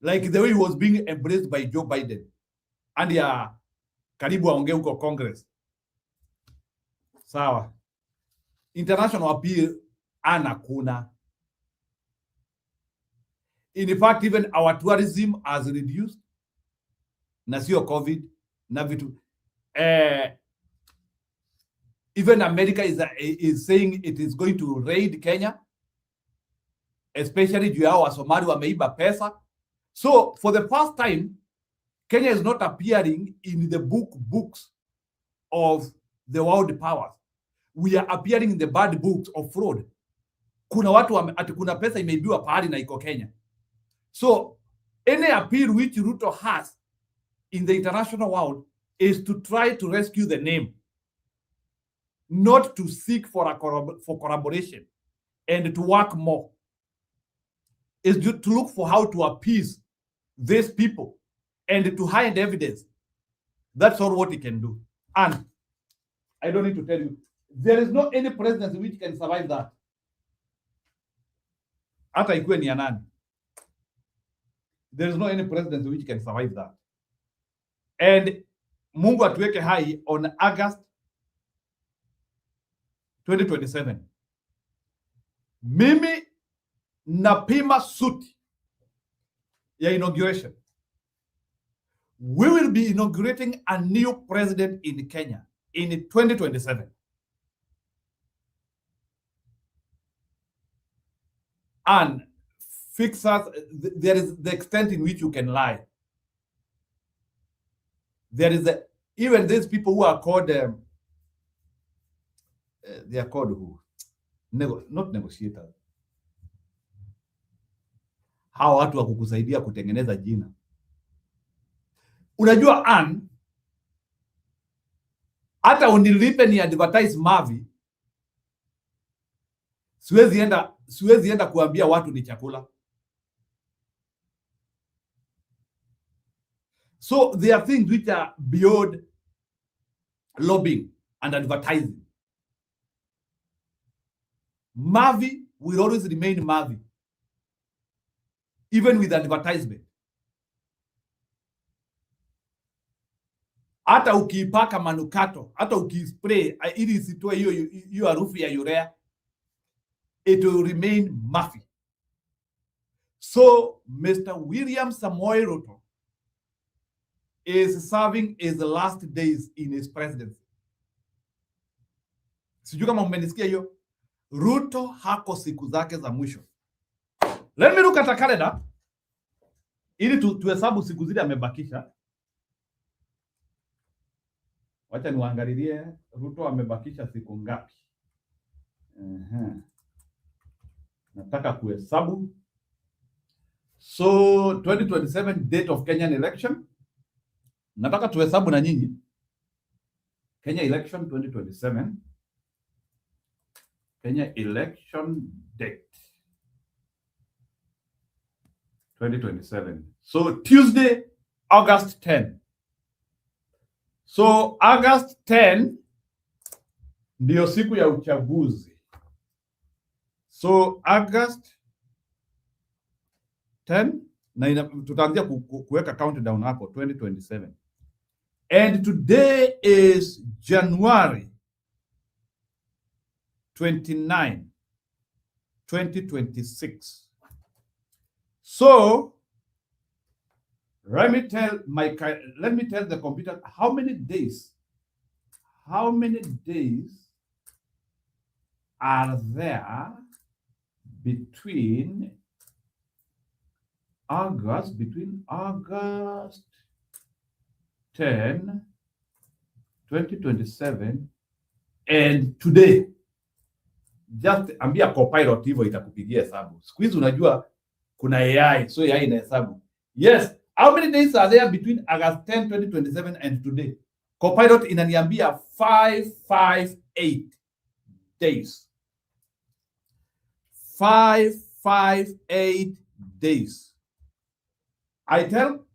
like the way he was being embraced by Joe Biden. And ya karibu aongee huko Congress. Sawa. International appeal anakuna. In fact, even our tourism has reduced. Na sio COVID. Na vitu. Even America is saying it is going to raid Kenya. Especially juu yao Wasomali wameiba pesa. So, for the first time, Kenya is not appearing in the books of the world powers. We are appearing in the bad books of fraud. Kuna watu ati kuna pesa imeibiwa pahali na iko Kenya. So, any appeal which Ruto has in the international world is to try to rescue the name, not to seek for collaboration and to work more. Is to look for how to appease these people and to hide evidence. That's all what he can do. And I don't need to tell you, there is no any presidency which can survive that. Hata ikuwe ni ya nani. There is no any presidency which can survive that. And Mungu atuweke hai on August 2027. Mimi napima suti ya inauguration. We will be inaugurating a new president in Kenya in 2027. And fix us, there is the extent in which you can lie. There is even these people who are called, they are called who? Not negotiators. hawa watu wa kukusaidia kutengeneza jina. Unajua Ann, hata unilipe ni advertise Mavi, siwezi enda kuambia watu ni chakula. So there are things which are beyond lobbying and advertising. Mavi will always remain Mavi, even with advertisement. Hata ukiipaka manukato, hata ukispray ili isitoe hiyo harufu ya urea, it will remain Mavi. So Mr. William Samoei Ruto is serving his last days in his presidency. Sijui kama mmenisikia hiyo. Ruto hako siku zake za mwisho. Let me look at a calendar ili tuhesabu siku zile amebakisha. Wacha niwaangalilie Ruto amebakisha siku ngapi. Nataka kuhesabu. So 2027 date of Kenyan election. Nataka tuhesabu na nyinyi. Kenya election 2027. Kenya election date 2027. So Tuesday, August 10. So August 10 ndio siku ya uchaguzi. So August 10 na tutaanzia kuweka countdown hapo 2027. And today is January 29, 2026. So let me tell the computer how many days are there between August 10, 2027 and today. Just ambia copilot hivyo itakupigia hesabu. Siku hizi unajua kuna AI, so AI inahesabu. Yes, how many days are there between August 10, 2027 and today? Copilot inaniambia 558 days. 558 days. I tell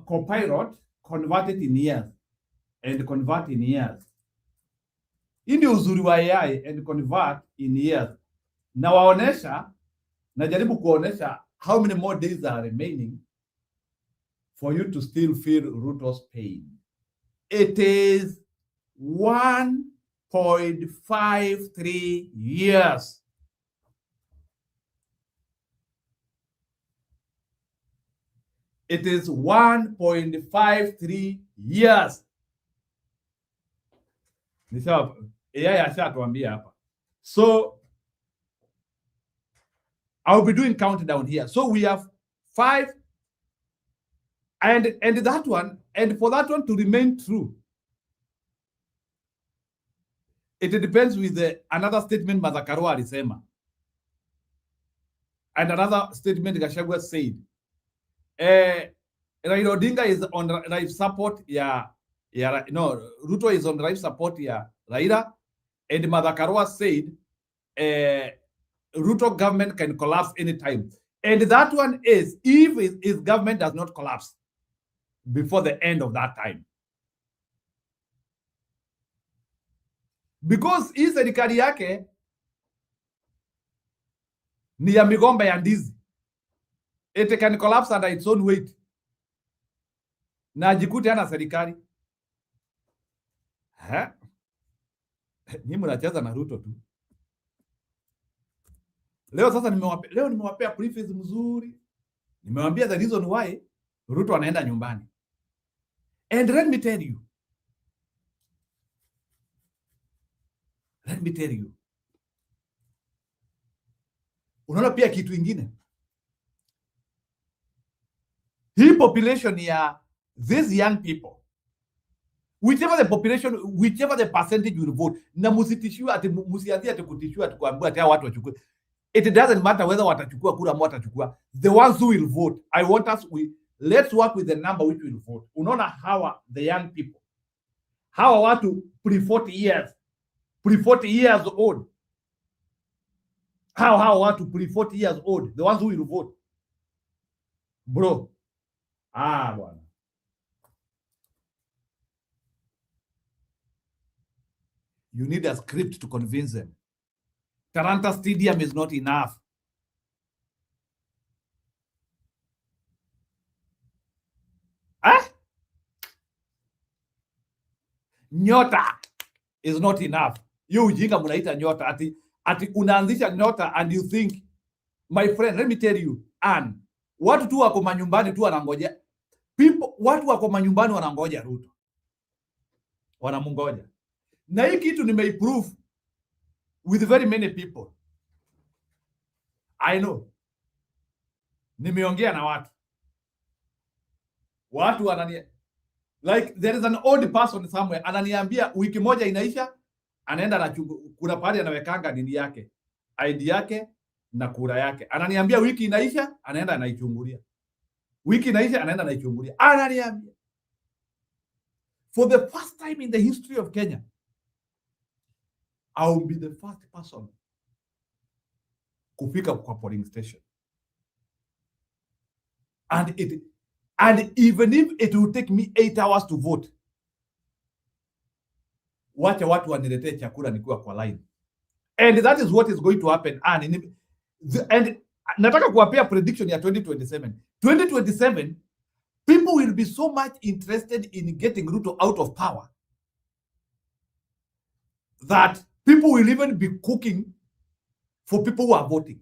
Copilot convert it in years and convert in years. Hii ndio uzuri wa AI and convert in years. Na najaribu kuonesha how many more days are remaining for you to still feel Ruto's pain. It is 1.53 years. It is 1.53 years. AI ashatuambia hapa. So I'll be doing countdown here. So we have 5 and that one, and for that one to remain true, it depends with another statement Madhakarwa alisema. And another statement Gachagua said. Raila Odinga is on life support Ruto is on life support ya Raila, and Madhakarwa said Ruto government can collapse anytime. And that one is if his government does not collapse before the end of that time. Because hii serikali yake ni ya migomba ya ndizi. It can collapse under its own weight. Na jikute hana serikali. Ni mnacheza na Ruto tu. Leo sasa nimewapea preface mzuri. Nimewambia the reason why Ruto anaenda nyumbani. And let me tell you. Unaona pia kitu ingine. Hii population ya these young people, whichever the percentage will vote, na musitishiwa ati musiatia ati kutishwa ati kuambiwa ati watu wachukue. It doesn't matter whether watachukua kura ama watachukua. The ones who will vote, I want us, let's work with the number which will vote. Unaona hawa, the young people, hawa watu pre-40 years old, hawa watu pre-40 years old, the ones who will vote, bro. Bwana, you need a script to convince them. Taranta Stadium is not enough. Nyota is not enough. You ujinga munaita nyota, ati unaanzisha nyota and you think, my friend, let me tell you, and watu tu wako manyumbani tu wanangoja. Watu wako manyumbani wanangoja Ruto. Wanamungoja. Na hii kitu nimeiprove with very many people. I know. Nimeongea na watu wanania, like there is an old person somewhere ananiambia wiki moja inaisha, anaenda na kuna pale anawekanga nini yake, ID yake na kura yake. Ananiambia wiki inaisha, anaenda anaichungulia. Wiki inaisha, anaenda anaichungulia. Ananiambia for the first time in the history of Kenya, I will be the first person kufika kwa polling station. And even if it will take me 8 hours to vote, wacha watu waniletee chakula nikiwa kwa line. And that is what is going to happen. And nataka kuwapea prediction ya 2027. 2027, people will be so much interested in getting Ruto out of power that people will even be cooking for people who are voting.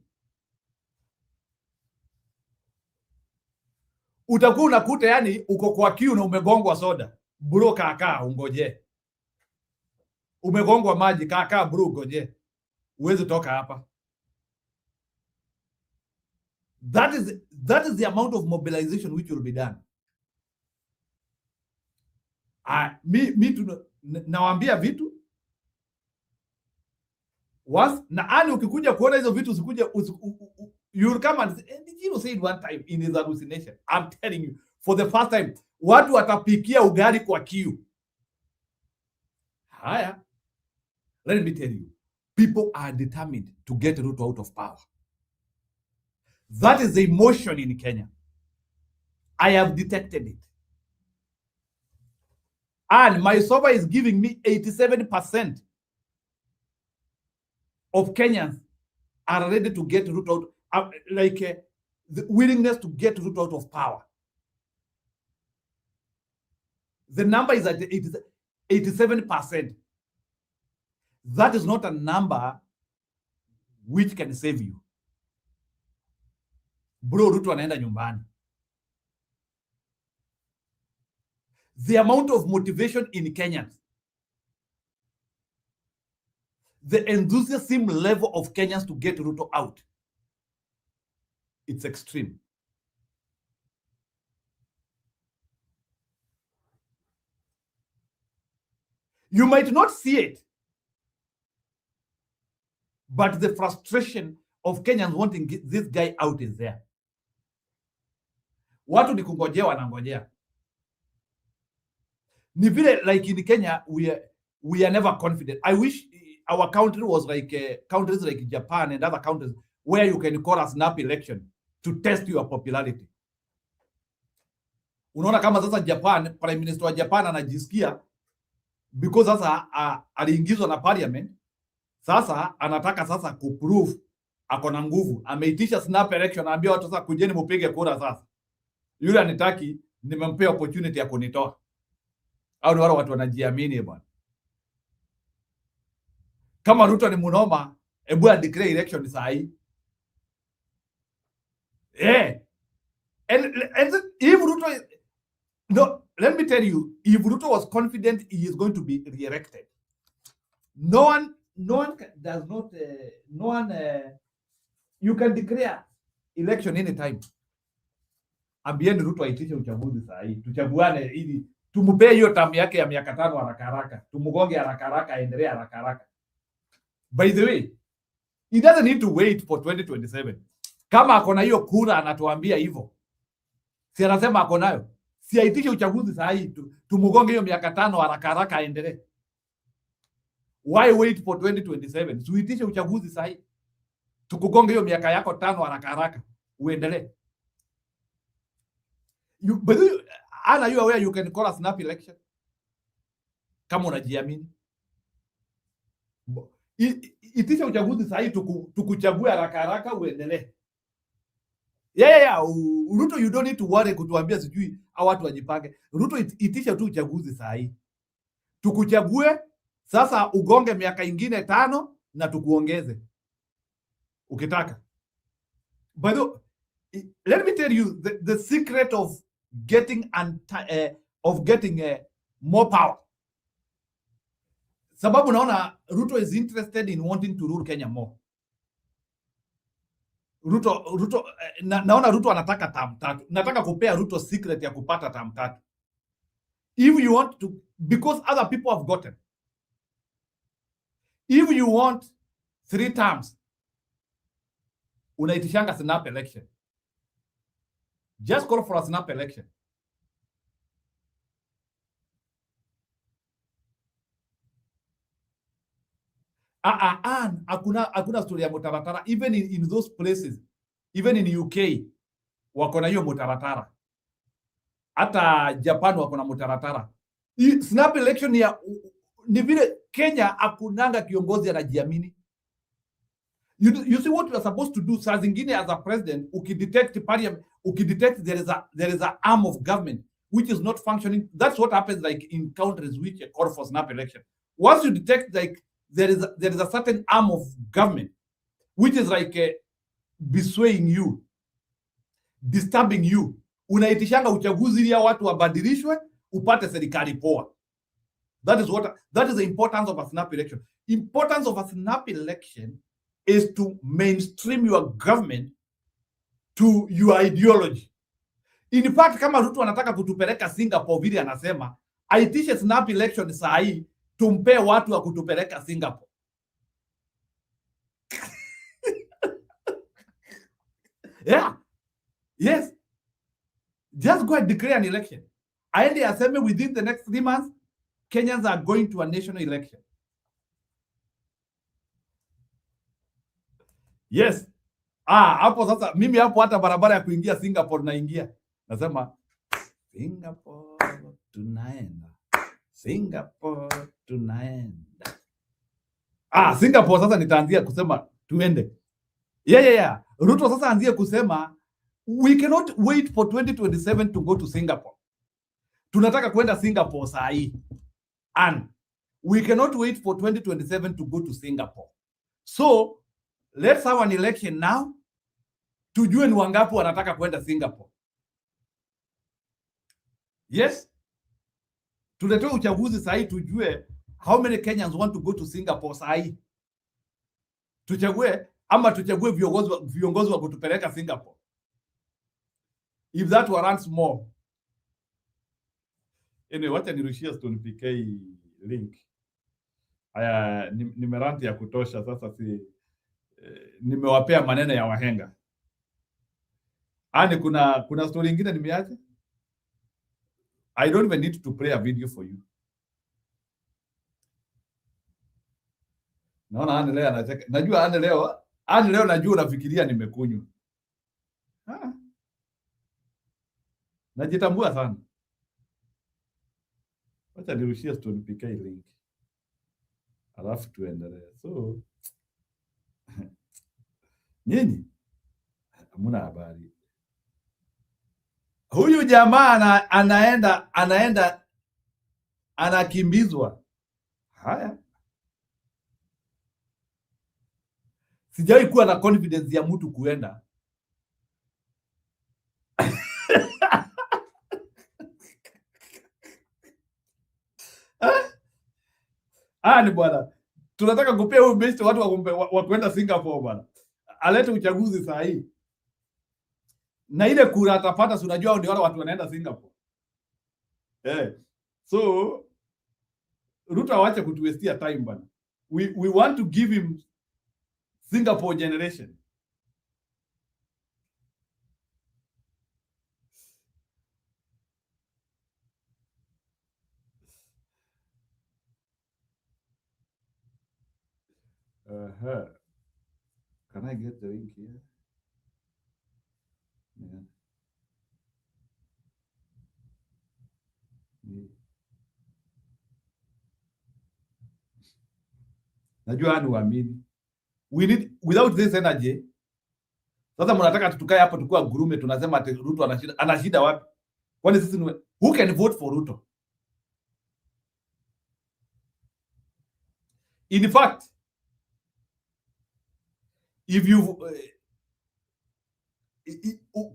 Utakuwa unakuta yani uko kwa kiu na umegongwa soda, bro, kaka ungoje. Umegongwa maji, kaka bro ngoje. Uweze toka hapa. That is the amount of mobilization which will be done. Nawaambia vitu na ukikuja kuona hizo vitu usikuje, you will come and say, you said one time in his hallucination. I'm telling you, for the first time, watu watapikia ugali kwa kiu. Haya, let me tell you, people are determined to get Ruto out of power. That is the emotion in Kenya. I have detected it. And my survey is giving me 87% of Kenyans are ready to get Ruto out, the willingness to get Ruto out of power. The number is at 87%. That is not a number which can save you. Bro, Ruto anaenda nyumbani. The amount of motivation in Kenyans, the enthusiasm level of Kenyans to get Ruto out, it's extreme. You might not see it, but the frustration of Kenyans wanting this guy out is there. Watu ni kungojea wanangojea. Ni vile like in Kenya, we are never confident. I wish our country was like countries like Japan and other countries where you can call a snap election to test your popularity. Unaona kama sasa Japan, Prime Minister wa Japan anajisikia because sasa aliingizwa na parliament, sasa anataka sasa kuprove ako na nguvu. Ameitisha snap election, anaambia watu sasa kujeni mpige kura sasa. Yule anitaki, nimempea opportunity ya kunitoa. Au ni wale watu wanajiamini bwana. Kama Ruto ni munoma, ebu declare election saa hii. And if Ruto is, no, let me tell you, if Ruto was confident he is going to be re-elected, no one does not, you can declare election anytime. Ambieni Ruto aitishe uchaguzi saa hii. Tuchaguane ili tumupee hiyo tamu yake ya miaka 5 haraka haraka. Tumugonge haraka haraka, aendelee haraka haraka. By the way, He doesn't need to wait for 2027. Kama akona hiyo kura anatuambia hivyo. Si anasema ako nayo. Si aitishe uchaguzi saa hii tumugonge hiyo miaka 5 haraka haraka aendelee. Why wait for 2027? Suitishe uchaguzi saa hii. Tukugonge hiyo miaka yako 5 haraka haraka uendelee. But Anna, you aware you can call a snap election? Kama unajiamini. Itisha uchaguzi saa hii tukuchague haraka haraka uendelee. Yeah. Ruto, you don't need to worry kutuambia sijui au watu wajipange. Ruto, itisha tu uchaguzi saa hii. Tukuchague sasa ugonge miaka ingine 5 na tukuongeze. Ukitaka. But let me tell you the secret of getting more power. Sababu naona Ruto is interested in wanting to rule Kenya more. Ruto naona Ruto anataka term 3. Nataka kupea Ruto secret ya kupata term 3. If you want to, because other people have gotten. If you want 3 terms, unaitishanga snap election. Just call for a snap election. Hakuna story ya mutaratara. Even in those places, even in UK, wako na hiyo mutaratara. Hata Japan wako na mutaratara. Snap election ni vile Kenya hakunanga kiongozi anajiamini. You see what you are supposed to do. Saa zingine as a president, ukidetect parliament, ukidetect there is a arm of government which is not functioning. That's what happens like in countries which call for snap election. Once you detect like there is a certain arm of government which is like beswaying you, disturbing you, unaitishanga uchaguzi ili watu wabadilishwe upate serikali poa. That is the importance of a snap election. Importance of a snap election is to mainstream your government to your ideology. In fact, kama Ruto anataka kutupeleka Singapore vile anasema, aitishe snap election saa hii tumpe watu wa kutupeleka Singapore. Yeah. Yes. Just go and declare an election. Aende aseme within the next 3 months, Kenyans are going to a national election. Yes. Hapo sasa mimi hapo hata barabara ya kuingia Singapore naingia. Nasema Singapore tunaenda. Singapore tunaenda. Singapore sasa nitaanzia kusema tuende. Yeah. Ruto sasa anzie kusema we cannot wait for 2027 to go to Singapore. Tunataka kwenda Singapore saa hii. And we cannot wait for 2027 to go to Singapore. So let's have an election now. Tujue ni wangapi wanataka kwenda Singapore. Yes. Tuletoe uchaguzi saa hii tujue how many Kenyans want to go to Singapore saa hii. Tuchague ama tuchague viongozi wa kutupeleka Singapore. If that warrants more. Anyway, wacha nirushie Stone PK link. Haya nimeranti ya kutosha sasa nimewapea maneno ya wahenga. Kuna story nyingine nimeacha? I don't even need to play a video for you. Naona Anne leo anacheka. Najua Anne leo najua unafikiria nimekunywa. Najitambua sana. Wacha nirushie Stone PK link. Alafu tuendelee. So nyinyi hamuna habari. Huyu jamaa anaenda anakimbizwa. Haya. Sijawahi kuwa na confidence ya mtu kuenda. Ni bwana. Tunataka kupea huyu best watu wa kwenda Singapore bwana. Alete uchaguzi saa hii. Na ile kura atapata, si unajua ndio wale watu wanaenda Singapore. So Ruto awache kutuwestia time bwana. We want to give him Singapore generation. Can I get the link here? Yeah. Najua ni waamini. We need, without this energy. Sasa mnataka tutukae hapo tukua gurume tunasema ati Ruto anashida. Anashida wapi? Kwani sisi ni who can vote for Ruto? In fact, if you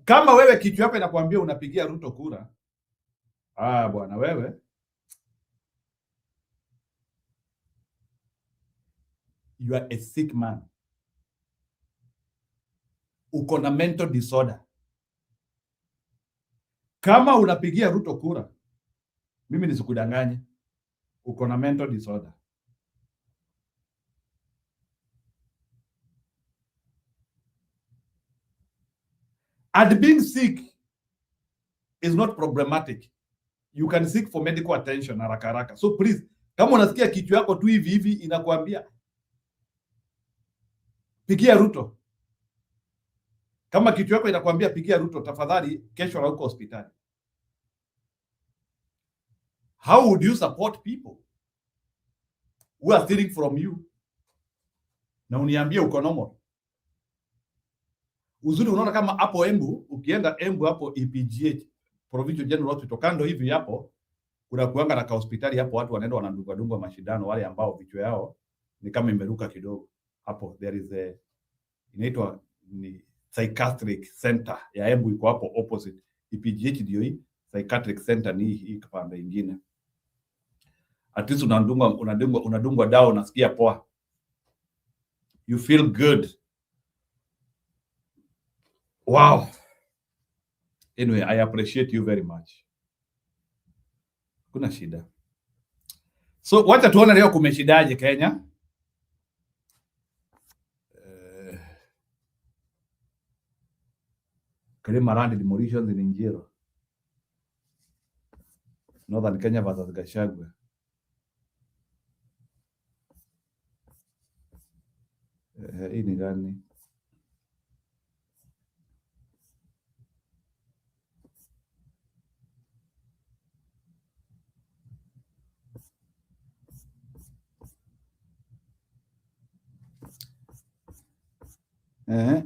kama wewe kichwa yako inakwambia unapigia Ruto kura, bwana wewe you are a sick man. Uko na mental disorder. Kama unapigia Ruto kura, mimi nisikudanganye, uko na mental disorder. And being sick is not problematic. You can seek for medical attention haraka haraka. So please, kama unasikia kichwa yako tu hivi hivi inakwambia pigia Ruto. Kama kichwa yako inakwambia pigia Ruto, tafadhali kesho huko hospitali. How would you support people who are stealing from you? Na uniambie uko normal. Uzuri unaona kama hapo Embu, ukienda Embu hapo EPGH, Provincial General Hospital, kando hivi hapo kuna kuanga na hospitali hapo, watu wanaenda wanadungwa mashindano, wale ambao vichwa yao ni kama imeruka kidogo. Hapo there is a inaitwa ni psychiatric center ya Embu, iko hapo opposite EPGH, ndio hii psychiatric center ni hii kipande kingine. At least unadungwa dawa, unasikia poa, you feel good. Wow. Anyway, I appreciate you very much. Kuna shida. So wacha tuone leo kumeshidaje Kenya. Kilima land demolitions in Njiro. Northern Kenya versus Gachagua. Hii ni gani?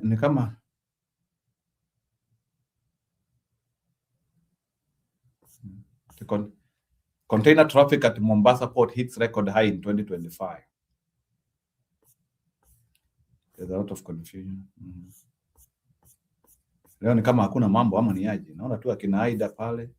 Ni kama container traffic at Mombasa port hits record high in 2025. There's a lot of confusion. Leo ni kama hakuna mambo ama ni aje? Naona tu akina Aida pale.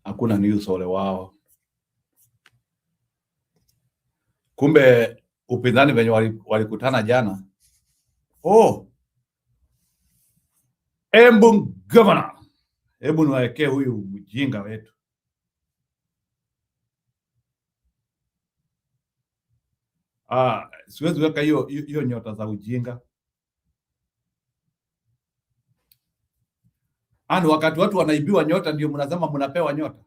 Hakuna news ole wao. Kumbe upinzani venye walikutana jana. Embu governor. Hebu niwaekee huyu mjinga wetu. Siwezi weka hiyo nyota za ujinga. Wakati watu wanaibiwa nyota ndio mnasema mnapewa nyota.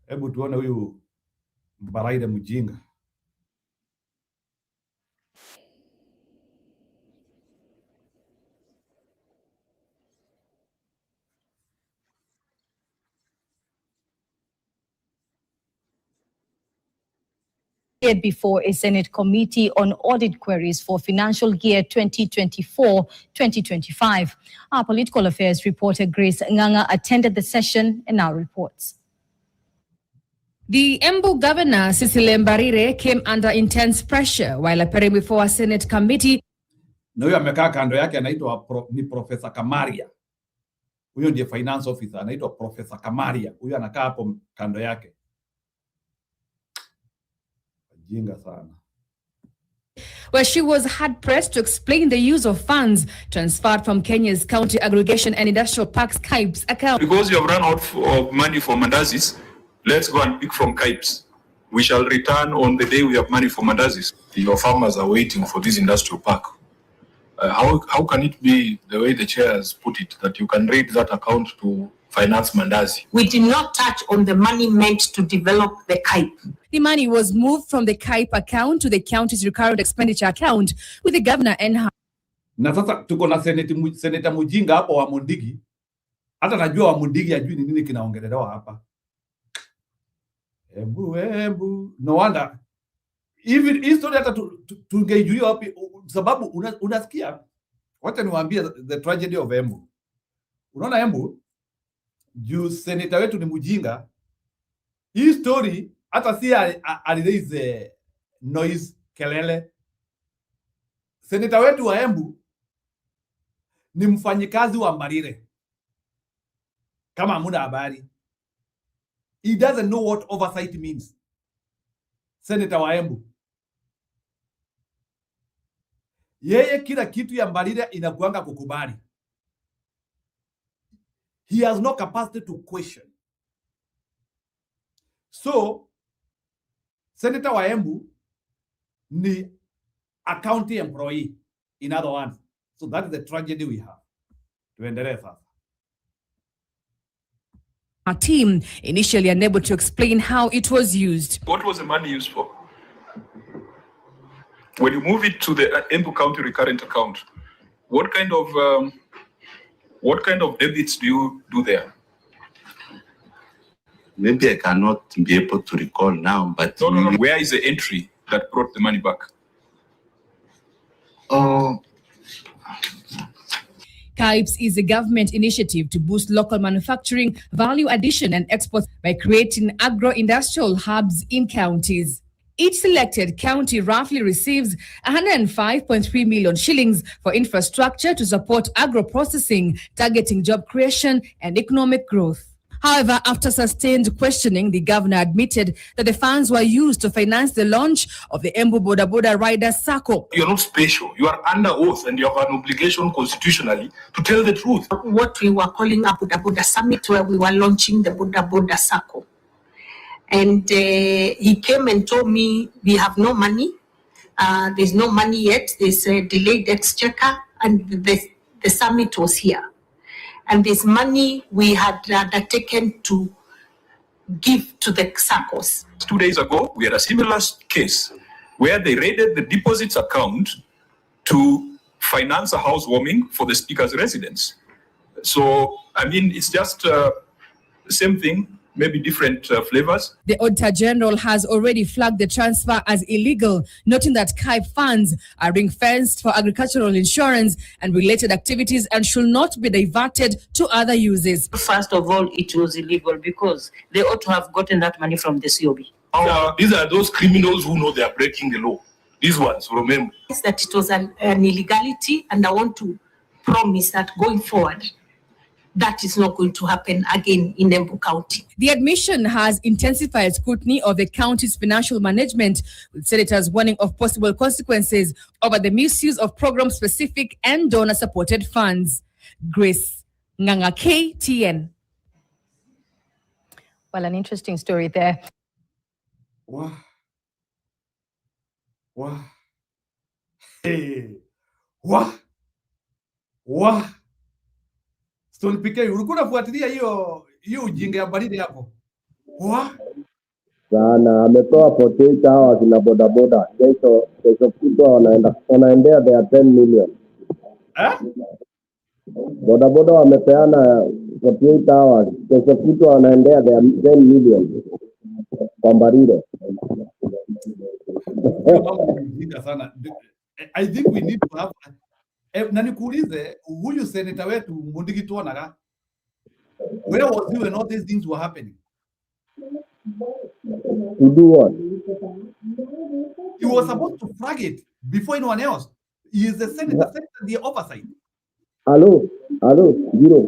Hebu tuone huyu Mbaraire mjinga. Before a Senate committee on audit queries for financial year 2024-2025. Our political affairs reporter Grace Nganga attended the session and now reports. The Embu governor, Cecily Mbarire, came under intense pressure while appearing before a Senate committee. na huyo amekaa kando yake anaitwa ni Profesa Kamaria. Huyo ndiye finance officer, anaitwa Profesa Kamaria. Huyo anakaa hapo kando yake. Jinga sana. Where she was hard-pressed to explain the use of funds transferred from Kenya's County Aggregation and Industrial Parks KAIPS account. Because you have run out of money for mandazis, let's go and pick from KAIPS. We shall return on the day we have money for mandazis. Your farmers are waiting for this industrial park. How can it be the way the chair has put it, that you can raid that account to finance mandazi? We did not touch on the money meant to develop the KAIP. The money was moved from the KAIP account to the county's recurrent expenditure account with the governor and na sasa tuko na Senator Mujinga hapo wa Mundigi. Hata najua wa Mundigi ajui ni nini kinaongelelewa hapa. Embu. No wonder. Even history hata tungeijulia wapi, sababu unasikia. Wacha niwaambie the tragedy of Embu. Unaona Embu? Juu senator wetu ni Mujinga. Hii story hata si aliraise noise kelele. Senator wetu wa Embu ni mfanyikazi wa Mbarire. Kama hamuna habari. He doesn't know what oversight means. Senator wa Embu. Yeye kila kitu ya Mbarire inakuanga kukubali. He has no capacity to question. So, Senator wa Embu ni a county employee, in other words. So that is the tragedy we have. Tuendelee sasa. our team, initially unable to explain how it was used. What was the money used for? When you move it to the Embu County recurrent account, what kind of debits do you do there? Maybe I cannot be able to recall now, but no. Where is the entry that brought the money back? KAIPS is a government initiative to boost local manufacturing, value addition and exports by creating agro-industrial hubs in counties. Each selected county roughly receives 105.3 million shillings for infrastructure to support agro-processing, targeting job creation and economic growth. However, after sustained questioning, the governor admitted that the funds were used to finance the launch of the Embu Boda Boda Riders Circle. You're not special. You are under oath and you have an obligation constitutionally to tell the truth. What we were calling a Boda Boda Summit, where we were launching the Boda Boda Circle. And he came and told me, we have no money. There's no money yet. There's a delayed exchequer, and the summit was here. And this money we had undertaken to give to the circles. 2 days ago, we had a similar case where they raided the deposits account to finance a housewarming for the speaker's residence. So, I mean, it's just the same thing, maybe different flavors. The Auditor General has already flagged the transfer as illegal, noting that KAIP funds are ring-fenced for agricultural insurance and related activities and should not be diverted to other uses. First of all, it was illegal because they ought to have gotten that money from the COB. These are those criminals who know they are breaking the law. These ones, remember. That it was an illegality, and I want to promise that going forward, that is not going to happen again in Embu County. The admission has intensified scrutiny of the county's financial management, with senators warning of possible consequences over the misuse of program-specific and donor-supported funds. Grace Nganga, KTN. Well, an interesting story there. Wow. Hey. Wow. Stone PK, ulikuwa unafuatilia hiyo ujinga ya baridi hapo? Sana ametoa 48 hours na bodaboda. Kesho kutwa wanaendea their 10 million. Bodaboda wamepeana 48 hours. Kesho kutwa wanaendea their 10 million. Kwa Mbarire. Sana. I think we need to have na nikuulize huyu senator wetu Mundigi tuonaga, where was he when all these things were happening? To do what? He was supposed to flag it before anyone else. He is the senator, the oversight. Hello, Jiro.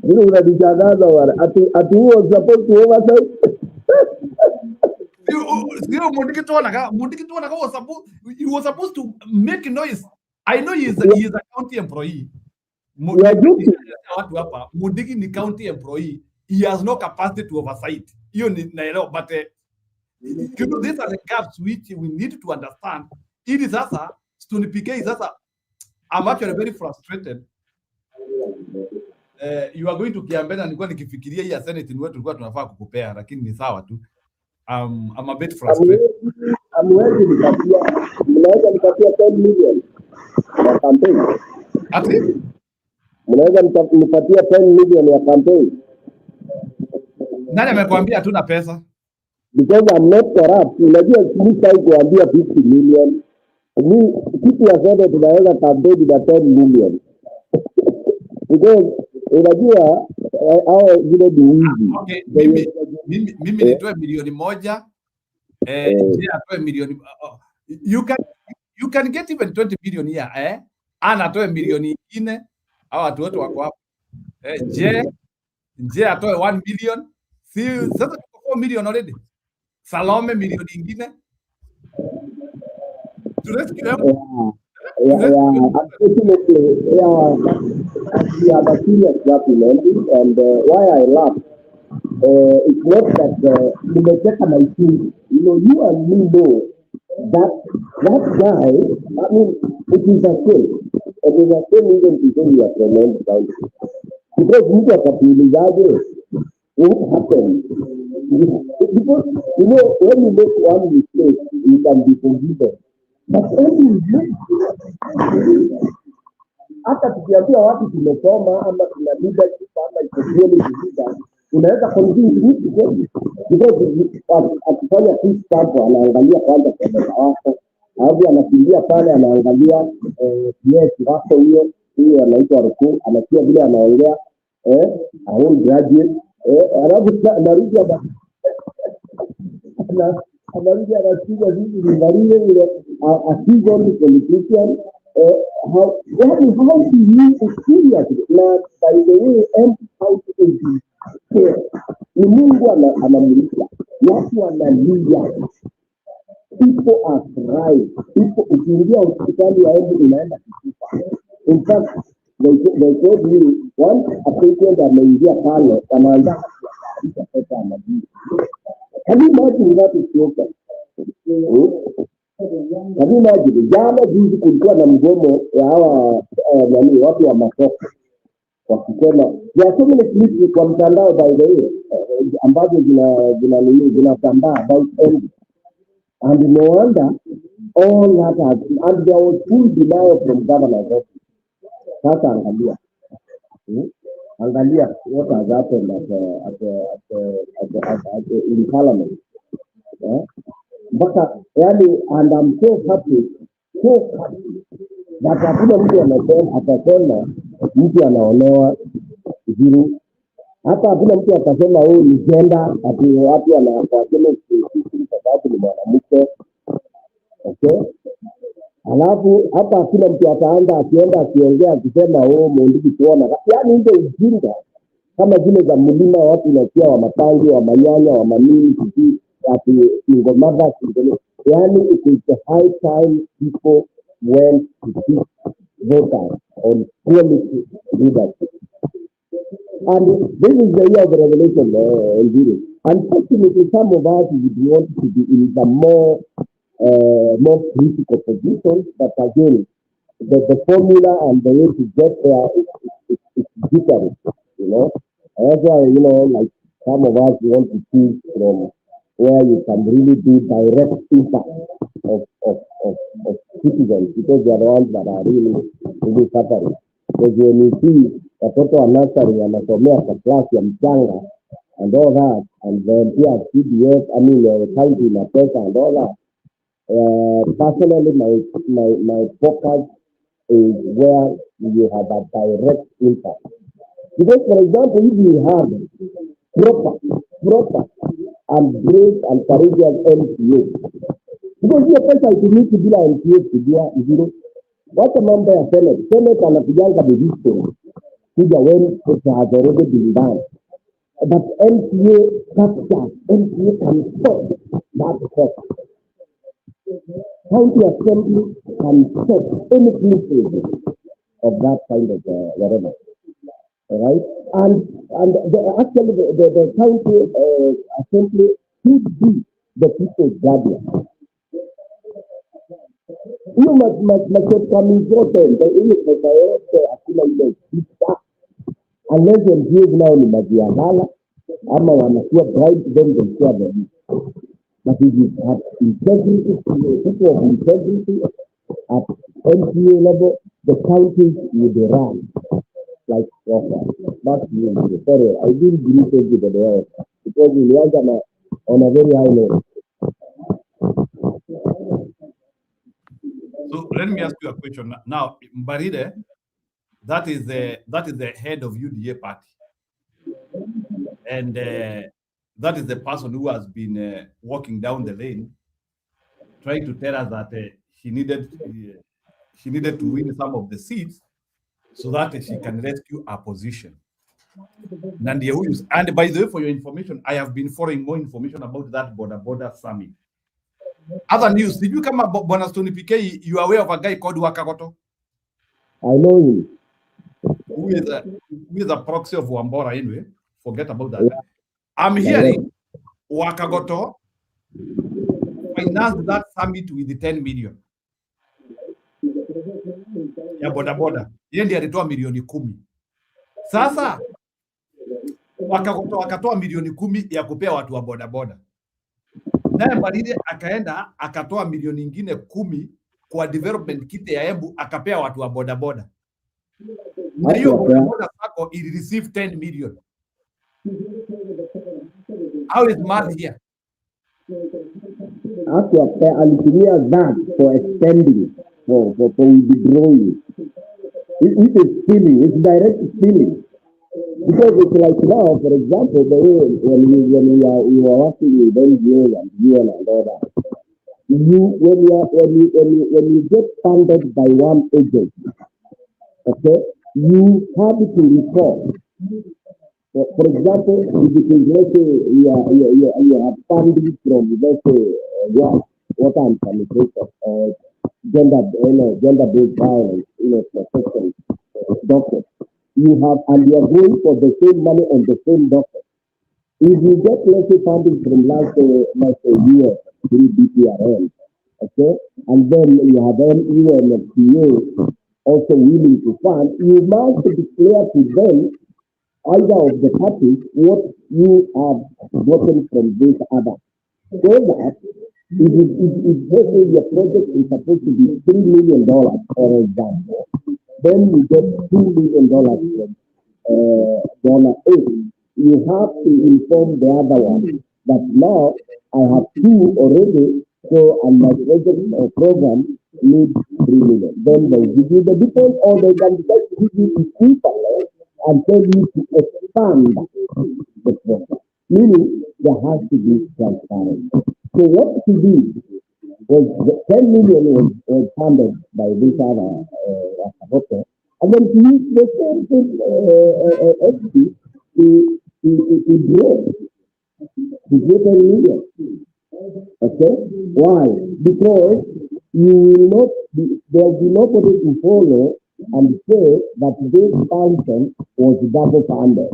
Jiro unanichanganya bwana. Ati who was supposed to oversight? He was supposed to make noise. I know he is a county employee. Mudigi ni county employee. He has no capacity to oversight. But these are the gaps which we need to understand. It is sasa Stone PK is sasa. I'm actually very frustrated. You are going to Kiambena, nilikuwa nikifikiria hii ya Senate ni wetu tulikuwa tunafaa kukupea, lakini ni sawa tu. I'm a bit frustrated. Mnaweza nikatia 10 million ya campaign. Ati? Mnaweza nipatia 10 million ya campaign. Nani amekwambia hatuna pesa? Because I'm not corrupt. Unajua sisi kuambia 50 million. Kitu ya Senate tunaweza campaign na 10 million. Because unajua hao zile diwizi. Okay, mimi nitoe milioni moja. Atoe milioni. You can get even 20 million here. Ana atoe milioni ingine. Hao watu wote wako hapo. Je atoe 1 million. Si sasa tuko 4 million already. Salome milioni ingine. To rescue them. Unfortunately, we have a serious gap in lending, and why I laugh, it's not that you and me know that guy, I mean, it is a shame. It is a shame even to say we are tremendous country. Because mtu akakuulizaje, what happened? Because, when you make one mistake, you can be forgiven. But hata tukiambia watu tumesoma ama tuna leadership ama ikokweli leader, unaweza convince mtu kweli, because akifanya peace camp anaangalia kwanza kamera wako, alafu anakimbia pale anaangalia yes wako huyo anaitwa Ruto, anasikia vile anaongea au graduate alafu narudi anarudi anasikia vitu vingalie ile seasoned politician how do you serious na by the way how to ni Mungu anamulika watu wanalia, people are crying, people ukiingia hospitali ya embu inaenda kukufa. In fact they told me once a patient ameingia pale anaanza kuandika pesa anaji. Can you imagine that is okay? Can you imagine? Jana juzi kulikuwa na mgomo ya hawa watu wa masoko wakisema there are so many clips kwa mtandao by the way ambazo zinatambaa about end, and no wonder all that has, and there was full denial from governor's office. Sasa angalia what has happened in parliament. Mpaka yani, and I'm so happy that hakuna mtu atasema mtu anaonewa Jiro. Hata hakuna mtu atasema ni gender, ati watu wanasema kwa sababu ni mwanamke. Okay? Alafu hapa kila mtu ataanza akiongea akisema mwendiki tuona. Yaani hizo ujinga kama zile za mlima watu unasikia wa matangi, wa manyanya, wa manini, ati single mother, yaani it is the high time people went to speak voters on quality leadership. And this is the year of revelation, unfortunately, some of us would want to be in the more critical positions, but again, the formula and the way to get there is different, That's why, like some of us want to choose from where you can really do direct impact of citizens, because they are the ones that are really suffering. Because when you see watoto wa nursery wanasomea kwa class ya mchanga and all that, and then here CDF, county na pesa and all that, personally my focus is where you have a direct impact. Because for example, if you have proper and great and courageous MCA, because Because hiyo pesa itumiki bila MCA kujua zero. Wacha mambo ya Senate. Senate anakujanga the history. Kuja when it has already been done. But MCA captures, MCA can stop that cost. County Assembly can stop any pieces of that kind of whatever. All right? And actually the county assembly should be the people's guardian. Hiyo mashirikani zote ile pesa yote hakuna ile shida. Unless MPs nao ni majialala ama wanakuwa bribe, then they share the money. But if you have integrity, people of integrity at MPA level, the counties will run like proper. That's really sorry. I didn't greet everybody else because we are on a very high level. So let me ask you a question now. Mbarire, that is the head of UDA party, and that is the person who has been walking down the lane, trying to tell us that she needed to win some of the seats so that she can rescue her position. And by the way, for your information, I have been following more information about that border summit. Other news, did you come about Bonastoni PK? You are aware of a guy called Wakagoto? I know him. Who is a proxy of Wambora anyway? Forget about that. Yeah. I'm hearing Wakagoto financed that summit with the 10 million. Ya boda. Yeye ndiye alitoa milioni 10. Sasa Wakagoto akatoa milioni 10 ya kupea watu wa boda. Naye Mbarire akaenda akatoa milioni nyingine 10 kwa development kit ya Embu akapea watu wa boda. Na hiyo boda sako ili receive 10 million. How is math here? Actually, alitumia that for extending, for withdrawing. It is stealing. It's direct stealing. Because it's like now, for example, the way when we were working with NGO and UN and all that, when you get funded by one agent, okay, you have to report. For example, if it is, let's say you have funding from, let's say, water and sanitation, gender-based violence, protection, doctors. You have, and you are going for the same money on the same doctor. If you get, let's say, funding from last year through BPRL, okay, and then you have UNFPA also willing to fund, you must declare to them, either of the parties, what you have gotten from this other. So that if your project is supposed to be $3 million, for example, then you get $2 million from donor A. You have to inform the other one that now I have 2 already, so and my project or program needs $3 million. Then they give you the difference, or they can decide to give you equivalent and tell you to expand the program. Meaning there has to be transparent. So what to do was the 10 million was funded by this other and then to use the same entity to grow to get 10 million. Okay? Why? Because you will not be, there will be nobody to follow and say that this function was double funded.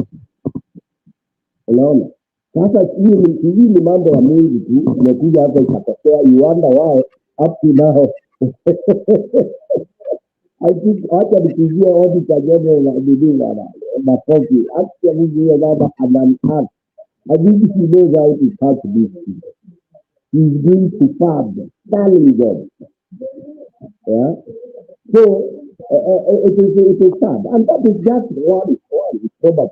Unaona? Sasa hii ni mambo ya Mungu tu, imekuja hapa ikatokea. You wonder why up to now. I think hata nikijia auditor general na bidii na kofi hata mjue baba anamhak. I think he knows how to catch this thing. He's going to fund, telling them. Yeah? So it is sad. And that is just one probably.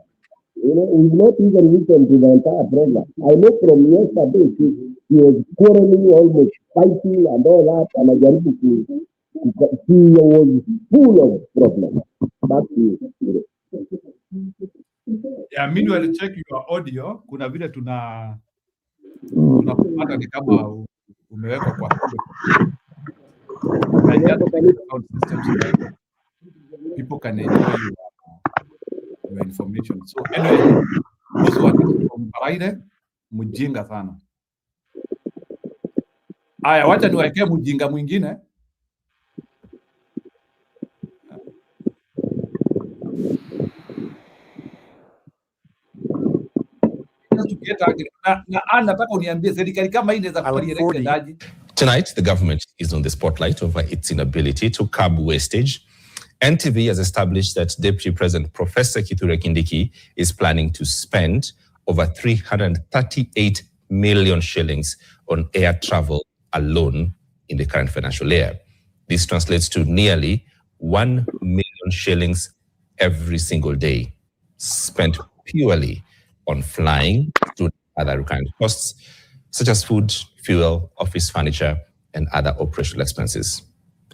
We've not even listened to the entire program. I know from yesterday, he was quarreling, almost fighting and all that, and he was full of problems. Back to you. Yeah, meanwhile, check your audio. Kuna vile tunapata ni kama umewekwa kwa can enjoy your information. So anyway, those who are from Paraire, mjinga sana. Aya, wacha niwekee mjinga mwingine. Tonight, the government is on the spotlight over its inability to curb wastage. NTV has established that Deputy President Professor Kithure Kindiki is planning to spend over 338 million shillings on air travel alone in the current financial year. This translates to nearly 1 million shillings every single day, spent purely on flying to other recurrent costs, such as food, fuel, office furniture, and other operational expenses.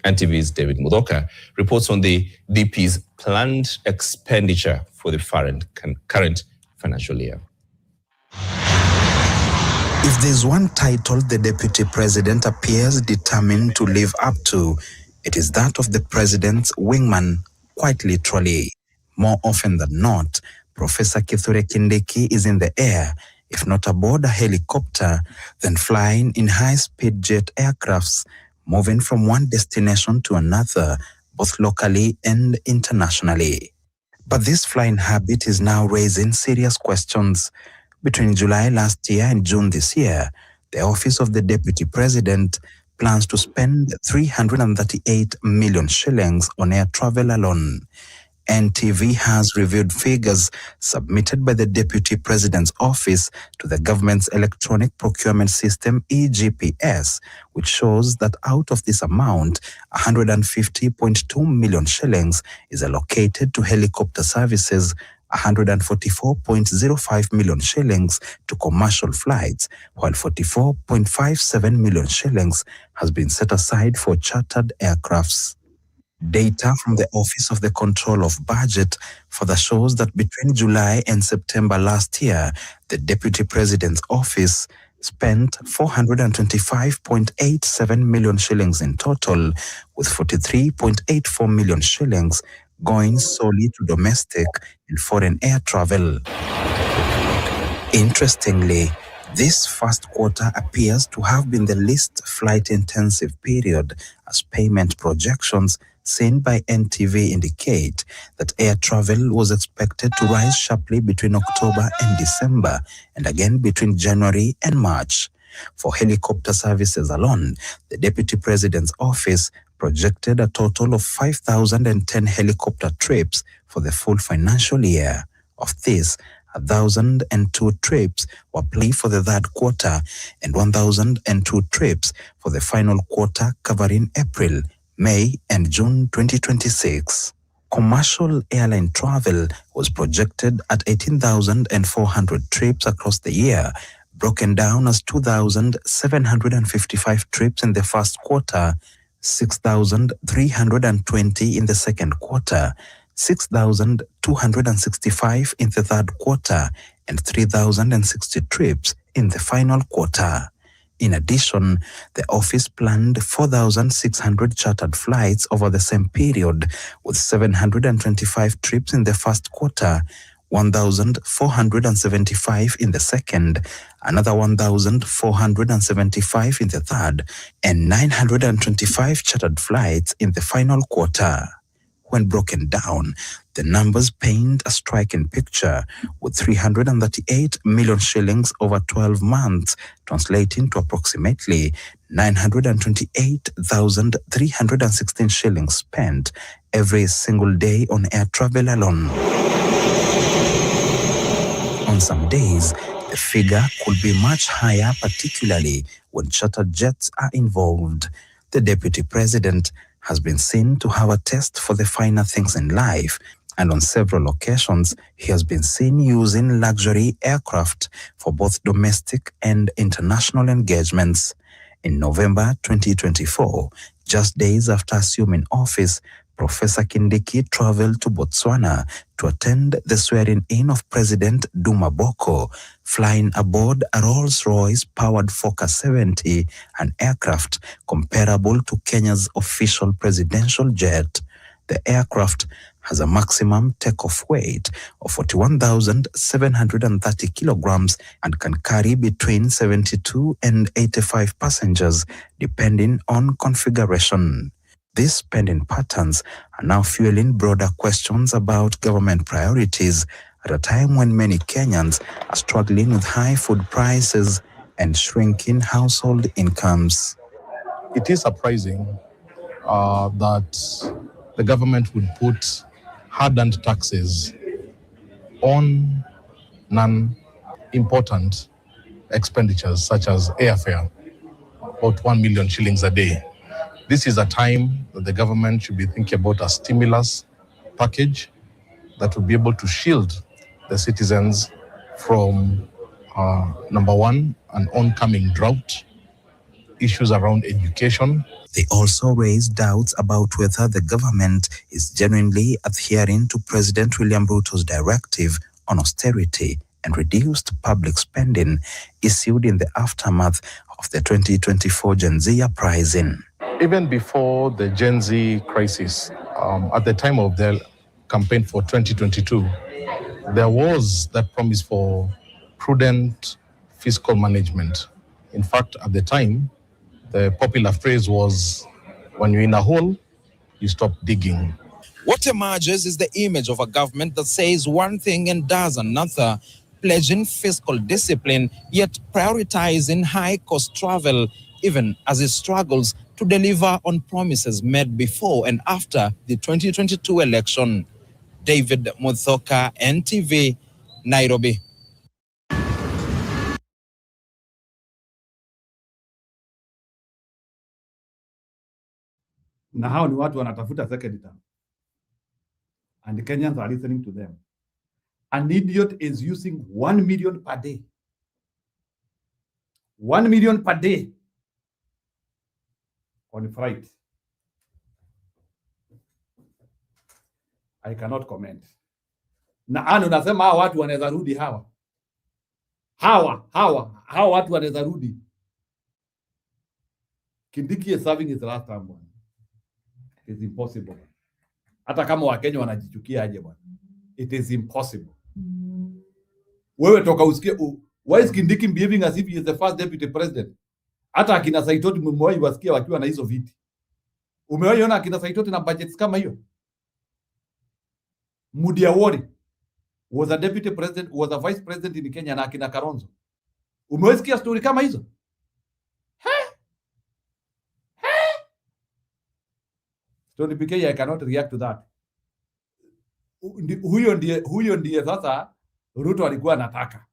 NTV's David Mudoka reports on the DP's planned expenditure for the current financial year. If there's one title the Deputy President appears determined to live up to, it is that of the President's wingman, quite literally. More often than not, Professor Kithure Kindiki is in the air, if not aboard a helicopter, then flying in high-speed jet aircrafts, moving from one destination to another, both locally and internationally. But this flying habit is now raising serious questions. Between July last year and June this year, the Office of the Deputy President plans to spend 338 million shillings on air travel alone. NTV has reviewed figures submitted by the Deputy President's Office to the government's electronic procurement system EGPS, which shows that out of this amount, 150.2 million shillings is allocated to helicopter services, 144.05 million shillings to commercial flights, while 44.57 million shillings has been set aside for chartered aircrafts. Data from the Office of the Control of Budget further shows that between July and September last year, the Deputy President's Office spent 425.87 million shillings in total, with 43.84 million shillings going solely to domestic and foreign air travel. Interestingly, this first quarter appears to have been the least flight-intensive period, as payment projections seen by NTV indicate that air travel was expected to rise sharply between October and December, and again between January and March. For helicopter services alone, the Deputy President's Office projected a total of 5,010 helicopter trips for the full financial year. Of this, 1,002 trips were planned for the third quarter and 1,002 trips for the final quarter covering April, May, and June 2026. Commercial airline travel was projected at 18,400 trips across the year, broken down as 2,755 trips in the first quarter, 6,320 in the second quarter, 6,265 in the third quarter, and 3,060 trips in the final quarter. In addition, the office planned 4,600 chartered flights over the same period, with 725 trips in the first quarter, 1,475 in the second, another 1,475 in the third, and 925 chartered flights in the final quarter. When broken down, the numbers paint a striking picture, with 338 million shillings over 12 months, translating to approximately 928,316 shillings spent every single day on air travel alone. On some days, the figure could be much higher, particularly when chartered jets are involved. The Deputy President has been seen to have a taste for the finer things in life, and on several occasions, he has been seen using luxury aircraft for both domestic and international engagements. In November 2024, just days after assuming office, Professor Kindiki traveled to Botswana to attend the swearing-in of President Duma Boko, flying aboard a Rolls-Royce powered Fokker 70, an aircraft comparable to Kenya's official presidential jet. The aircraft has a maximum takeoff weight of 41,730 kilograms and can carry between 72 and 85 passengers, depending on configuration. These spending patterns are now fueling broader questions about government priorities at a time when many Kenyans are struggling with high food prices and shrinking household incomes. It is surprising that the government would put hard-earned taxes on non-important expenditures such as airfare, about 1 million shillings a day. This is a time that the government should be thinking about a stimulus package that will be able to shield the citizens from, number one, an oncoming drought, issues around education. They also raised doubts about whether the government is genuinely adhering to President William Ruto's directive on austerity and reduced public spending issued in the aftermath of the 2024 Gen Z uprising. Even before the Gen Z crisis, at the time of the campaign for 2022, there was that promise for prudent fiscal management. In fact, at the time, the popular phrase was, when you're in a hole, you stop digging. What emerges is the image of a government that says one thing and does another, pledging fiscal discipline, yet prioritizing high-cost travel, even as it struggles to deliver on promises made before and after the 2022 election. David Muthoka, NTV, Nairobi. Na hao ni watu wanatafuta second term. And the Kenyans are listening to them. An idiot is using 1 million per day. 1 million per day on flight. I cannot comment. Na unasema hawa watu wanaweza rudi hawa. Hawa watu wanaweza rudi. Kindiki is serving his last term. It is impossible. Hata kama Wakenya wanajichukia aje bwana. It is impossible. Wewe toka usikie why is Kindiki behaving as if he is the first deputy president? Hata akina Saitoti mmewahi wasikia wakiwa na hizo viti. Umewahi ona akina Saitoti na budgets kama hiyo? Mudia Wori was a deputy president, was a vice president in Kenya na akina Karonzo. Umewahi sikia story kama hizo? Tony PK, I cannot react to that. Huyo ndiye sasa Ruto alikuwa anataka.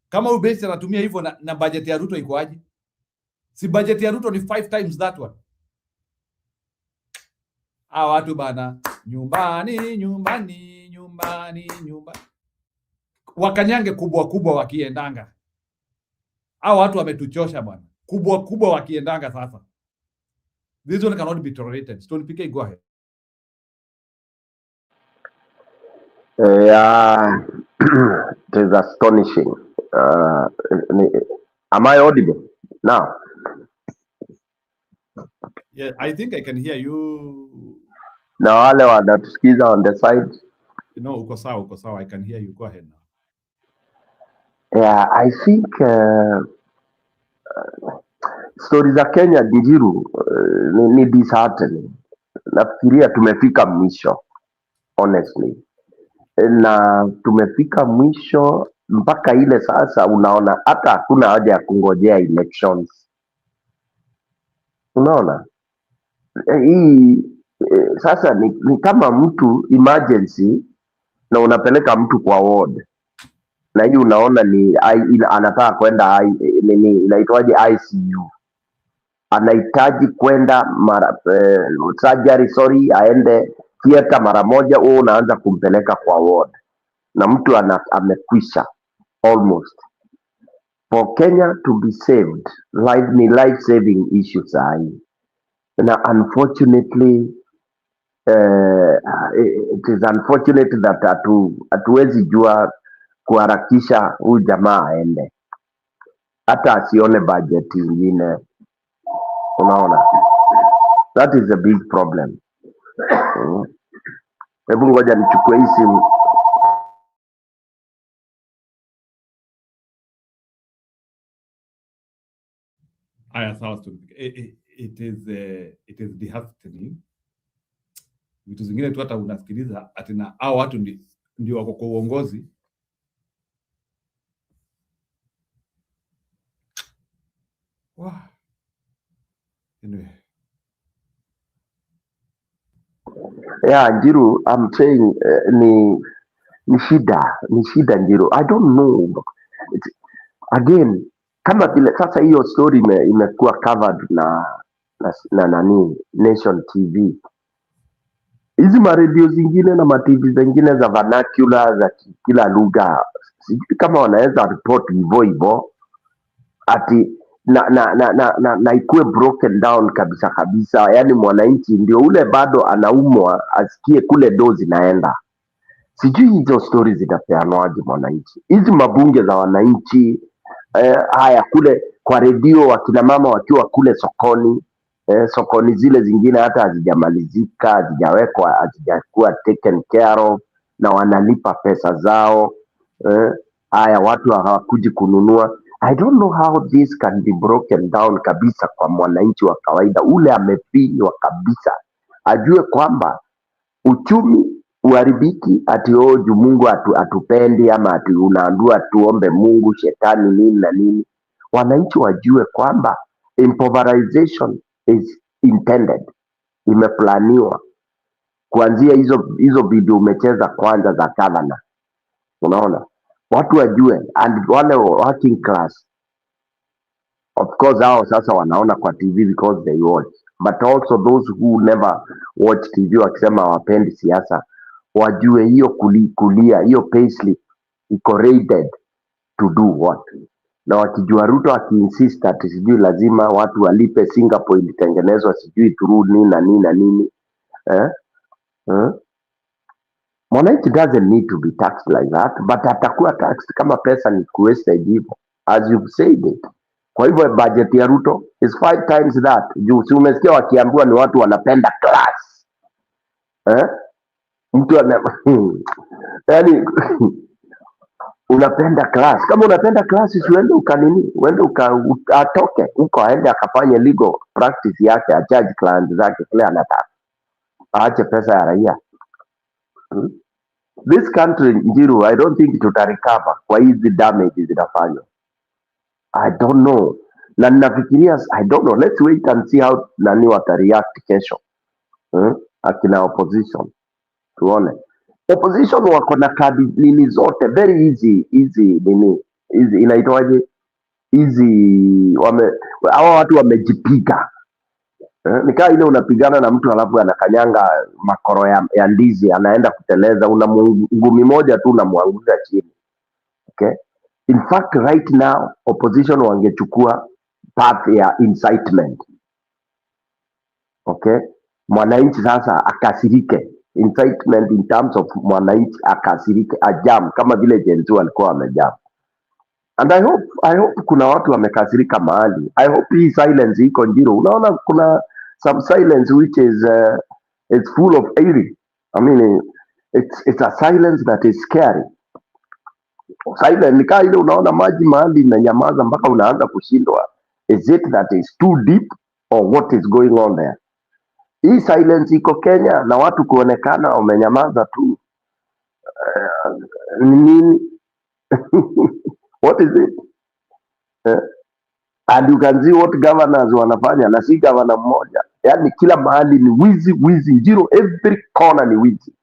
Kama ubesi anatumia hivyo na budget ya Ruto iko aje? Si budget ya Ruto ni 5 times that one. Hawa watu bana, nyumbani. Wakanyange kubwa wakiendanga. Hawa watu wametuchosha bwana. Kubwa wakiendanga sasa. This one cannot be tolerated. Stone PK, go ahead. Yeah, it is astonishing. Am I audible now? Yeah, I think I can hear you. Na wale wanatusikiza on the side. No, uko sawa. I can hear you. Go ahead now. Yeah, I think stories za Kenya Njiru ni disheartening. Nafikiria tumefika mwisho, honestly. Na tumefika mwisho mpaka ile sasa unaona hata hakuna haja ya kungojea elections. Unaona? Hii sasa ni kama mtu emergency na unapeleka mtu kwa ward. Na hii unaona ni anataka kwenda inaitwaje ICU. Anahitaji kwenda surgery, aende theater mara moja, wewe unaanza kumpeleka kwa ward. Na mtu amekwisha almost. For Kenya to be saved, life saving issues hii. Na unfortunately it is unfortunate that hatuwezi jua kuharakisha huyu jamaa aende. Hata asione budget ingine. Unaona? That is a big problem. Hebu ngoja nichukue hii simu. Haya, sawa. It is disheartening. Vitu zingine tu hata unasikiliza ati na hao watu ndio wako kwa uongozi. Wow. Anyway. Yeah, Njiru, I'm saying ni shida Njiru. I don't know. Again, kama vile sasa hiyo story imekuwa covered na nani Nation TV. Hizi maredio zingine na matv zingine za vernacular za kila lugha, sijui kama wanaweza report hivyo ati na ikuwe broken down kabisa kabisa, yani mwananchi ndio ule bado anaumwa asikie kule dozi naenda. Sijui hizo story zitapeanwaje mwananchi, hizi mabunge za wananchi. Haya kule kwa redio wakina mama wakiwa kule sokoni, sokoni zile zingine hata hazijamalizika, hazijawekwa, hazijakuwa taken care of na wanalipa pesa zao. Haya watu hawakuji kununua. I don't know how this can be broken down kabisa kwa mwananchi wa kawaida ule amefinywa kabisa, ajue kwamba uchumi uharibiki ati juu Mungu atupendi ama ati unaambiwa tuombe Mungu, shetani nini na nini. Wananchi wajue kwamba impoverization is intended, imeplaniwa kuanzia hizo video umecheza kwanza za governor. Unaona, watu wajue, and wale working class of course hao sasa wanaona kwa TV because they watch, but also those who never watch TV wakisema wapendi siasa, wajue hiyo kulia hiyo payslip iko rated to do what. Na wakijua Ruto akiinsist ati sijui lazima watu walipe Singapore ilitengenezwa sijui through nini na nini na nini, mwananchi doesn't need to be taxed like that, but atakuwa taxed kama pesa ni wasted hivyo, as you've said it. Kwa hivyo budget ya Ruto is 5 times that. Juu si umesikia wakiambiwa ni watu wanapenda class. Mtu yani unapenda class. Kama unapenda class usiende ukanini, uende atoke huko aende akafanye legal practice yake, acharge clients zake kile anataka. Aache pesa ya raia. This country Njiru, I don't think tutarecover kwa hizi damage zinafanywa. I don't know. Na ninafikiria, I don't know. Let's wait and see how nani watareact kesho. Akina opposition. Tuone. Opposition wako na kadi nini zote very easy nini. Easy inaitwaje? Easy hawa watu wamejipiga. Nikaa ile unapigana na mtu alafu anakanyanga makoro ya ndizi anaenda kuteleza, una ngumi moja tu unamwangusha chini. Okay? In fact right now opposition wangechukua path ya incitement. Okay? Mwananchi sasa akasirike. Incitement in terms of mwananchi akasirike, ajam kama vile Jenzu walikuwa wamejam. And I hope kuna watu wamekasirika mahali. I hope hii silence iko Njiru. Unaona kuna some silence which is it's full of airy. I mean it's a silence that is scary. Silence ni kama ile unaona maji mahali inanyamaza mpaka unaanza kushindwa. Is it that is too deep or what is going on there? Hii silence iko Kenya na watu kuonekana wamenyamaza tu. Nini? What is it? And you can see what governors wanafanya, na si governor mmoja. Yani kila mahali ni wizi Njiru, every corner ni wizi.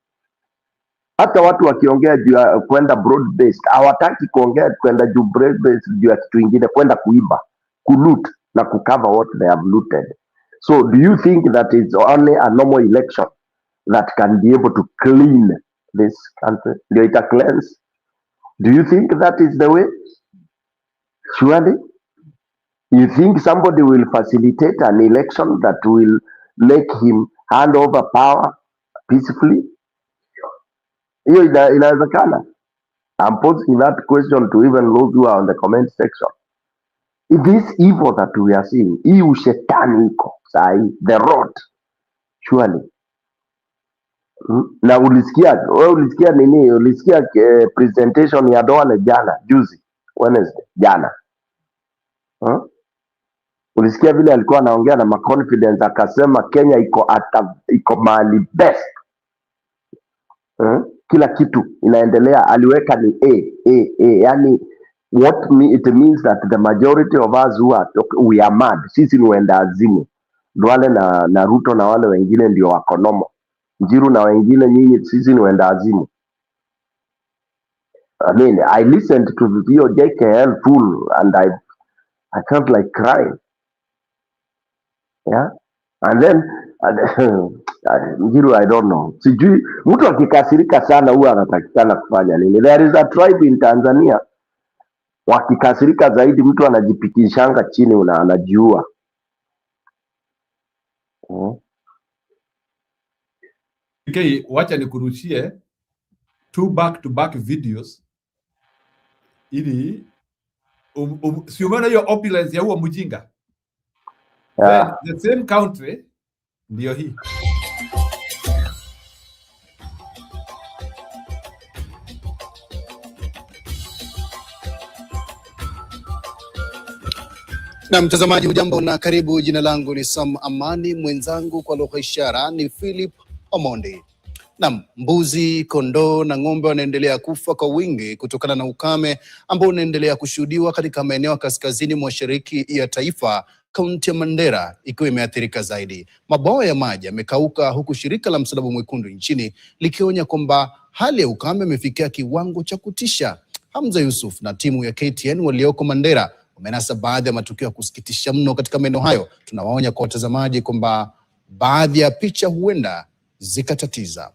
Hata watu wakiongea juu ya kwenda broad based hawataki kuongea kwenda juu broad based juu ya kitu kingine, kwenda kuiba, kuloot na kucover what they have looted. So do you think that it's only a normal election that can be able to clean this country? Ndio ita cleanse? Do you think that is the way? Surely? You think somebody will facilitate an election that will make him hand over power peacefully? Hiyo inawezekana? I'm posing that question to even those who are on the comment section. If this evil that we are seeing, hii ushetani iko sahi, the rot, surely Na ulisikia nini? Ulisikia presentation ya Doane jana juzi Wednesday jana. Ulisikia vile alikuwa anaongea na confidence akasema Kenya iko mahali best. Kila kitu inaendelea, aliweka ni yani it means that the majority of us we are mad. Sisi ni wenda azimu. Wale na Ruto na wale wengine ndio wako nomo. Njiru na wengine nyinyi sisi ni wenda azimu. I mean, I listened to the video JKL full and I felt like crying. Yeah. And then Njiru, I don't know. Sijui mtu akikasirika sana huwa anatakikana kufanya nini? There is a tribe in Tanzania, wakikasirika zaidi mtu anajipikishanga chini anajiua. Okay, wacha nikurushie 2 back-to-back videos ili si umeona hiyo opulence ya huo mjinga. Yeah. Then, the same country ndio hii. Na mtazamaji, hujambo na karibu. Jina langu ni Sam Amani, mwenzangu kwa lugha ishara ni Philip Omondi. Na mbuzi, kondoo na ng'ombe wanaendelea kufa kwa wingi kutokana na ukame ambao unaendelea kushuhudiwa katika maeneo ya kaskazini mashariki ya taifa, kaunti ya Mandera ikiwa imeathirika zaidi. Mabwawa ya maji yamekauka huku shirika la Msalaba Mwekundu nchini likionya kwamba hali ya ukame imefikia kiwango cha kutisha. Hamza Yusuf na timu ya KTN walioko Mandera wamenasa baadhi ya matukio ya kusikitisha mno katika maeneo hayo. Tunawaonya kwa watazamaji kwamba baadhi ya picha huenda zikatatiza.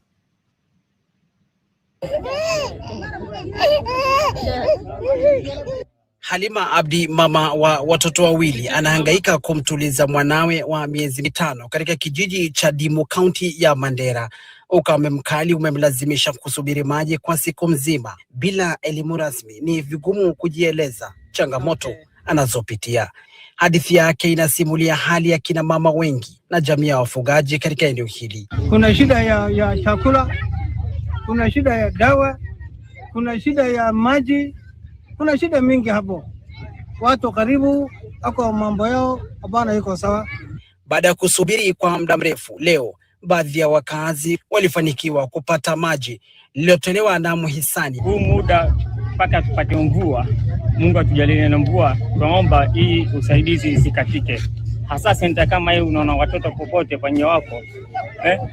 Halima Abdi, mama wa watoto wawili, anahangaika kumtuliza mwanawe wa miezi mitano katika kijiji cha Dimu, kaunti ya Mandera. Ukame mkali umemlazimisha kusubiri maji kwa siku mzima. Bila elimu rasmi ni vigumu kujieleza changamoto anazopitia. Hadithi yake inasimulia hali ya kina mama wengi na jamii ya wafugaji katika eneo hili. Kuna shida ya chakula, kuna shida ya dawa, kuna shida ya maji, kuna shida mingi hapo. Watu karibu ako mambo yao hapana iko sawa. Baada ya kusubiri kwa muda mrefu, leo baadhi ya wakazi walifanikiwa kupata maji lililotolewa na mhisani. Huu muda mpaka tupate mvua, Mungu atujalie na mvua, tunaomba hii usaidizi isikatike. Hasa senta kama hii, unaona watoto popote panye wako.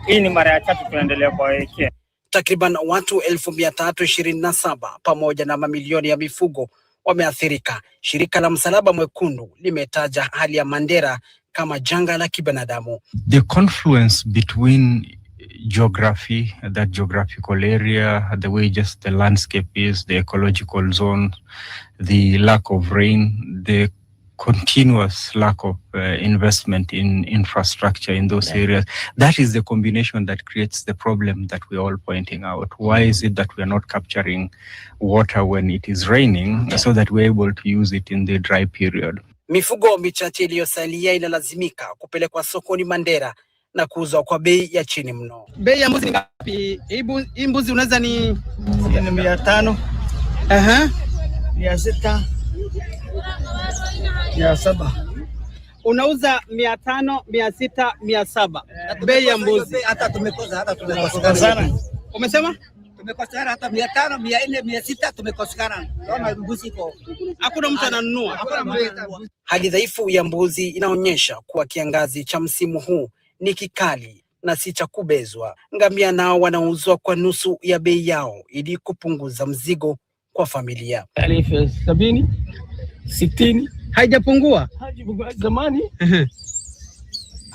Hii ni mara ya tatu tunaendelea kuwawekea. Takriban watu 1327 pamoja na mamilioni ya mifugo wameathirika. Shirika la Msalaba Mwekundu limetaja hali ya Mandera kama janga la kibinadamu. The confluence between geography, that geographical area, the way just the landscape is, the ecological zone, the lack of rain, the continuous lack of investment in infrastructure in those areas. That is the combination that creates the problem that we're all pointing out. Why is it that we are not capturing water when it is raining so that we're able to use it in the dry period? Mifugo michache iliyosalia inalazimika kupelekwa sokoni Mandera na kuuzwa kwa bei ya chini mno. Bei ya mbuzi ngapi? Hii mbuzi unaweza ni 500. 600. 700. Unauza 500, 600, 700. Bei ya mbuzi hata tumekosa sana. Umesema? Tumekosekana hata 500, 400, 600 tumekosekana. Kama mbuzi iko. Hakuna mtu ananunua. Hali dhaifu ya mbuzi inaonyesha kuwa kiangazi cha msimu huu ni kikali na si cha kubezwa. Ngamia nao wanauzwa kwa nusu ya bei yao ili kupunguza mzigo kwa familia. 70, 60 haijapungua. Zamani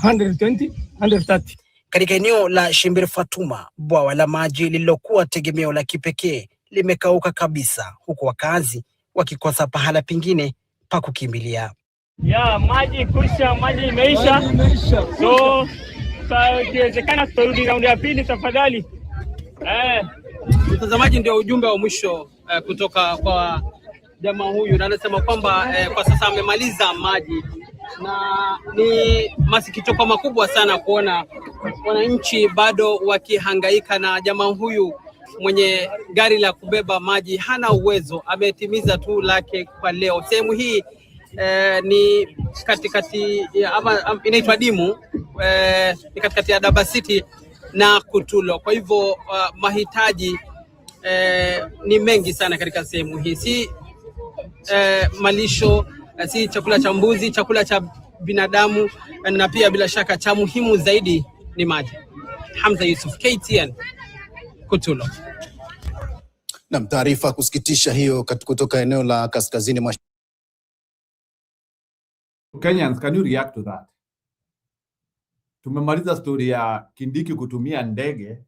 120, 130. Katika eneo la Shimbir Fatuma, bwawa la maji lililokuwa tegemeo la kipekee limekauka kabisa, huku wakazi wakikosa pahala pengine pa kukimbilia. Maji kusha, maji imeisha. So ikiwezekana tutarudi raundi ya pili tafadhali. Mtazamaji, ndio ujumbe wa mwisho kutoka kwa jamaa huyu, na anasema kwamba kwa sasa amemaliza maji, na ni masikitiko makubwa sana kuona wananchi bado wakihangaika na jamaa huyu mwenye gari la kubeba maji hana uwezo, ametimiza tu lake kwa leo. Sehemu hii ni katikati ama inaitwa Dimu, ni katikati ya Daba City na Kutulo. Kwa hivyo mahitaji ni mengi sana katika sehemu hii, si malisho, si chakula cha mbuzi, chakula cha binadamu, na pia bila shaka cha muhimu zaidi ni maji. Hamza Yusuf, KTN, Kutulo. Na taarifa kusikitisha hiyo kutoka eneo la kaskazini mwa Kenyans, can you react to that? Tumemaliza story ya Kindiki kutumia ndege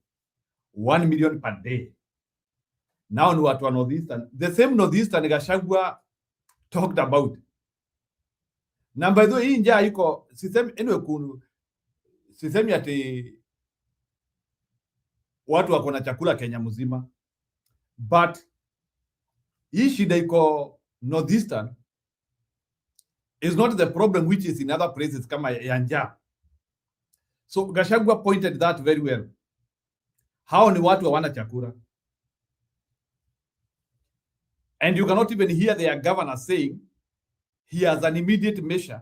1 million per day. Now ni watu wa Northeastern. The same Northeastern Gachagua talked about. Na by the way, hii njaa iko sisemi anyway sisemi ati watu wako na chakula Kenya mzima. But hii shida iko Northeastern is not the problem which is in other places kama ya njaa. So Gachagua pointed that very well. Hao ni watu hawana chakula. And you cannot even hear their governor saying he has an immediate measure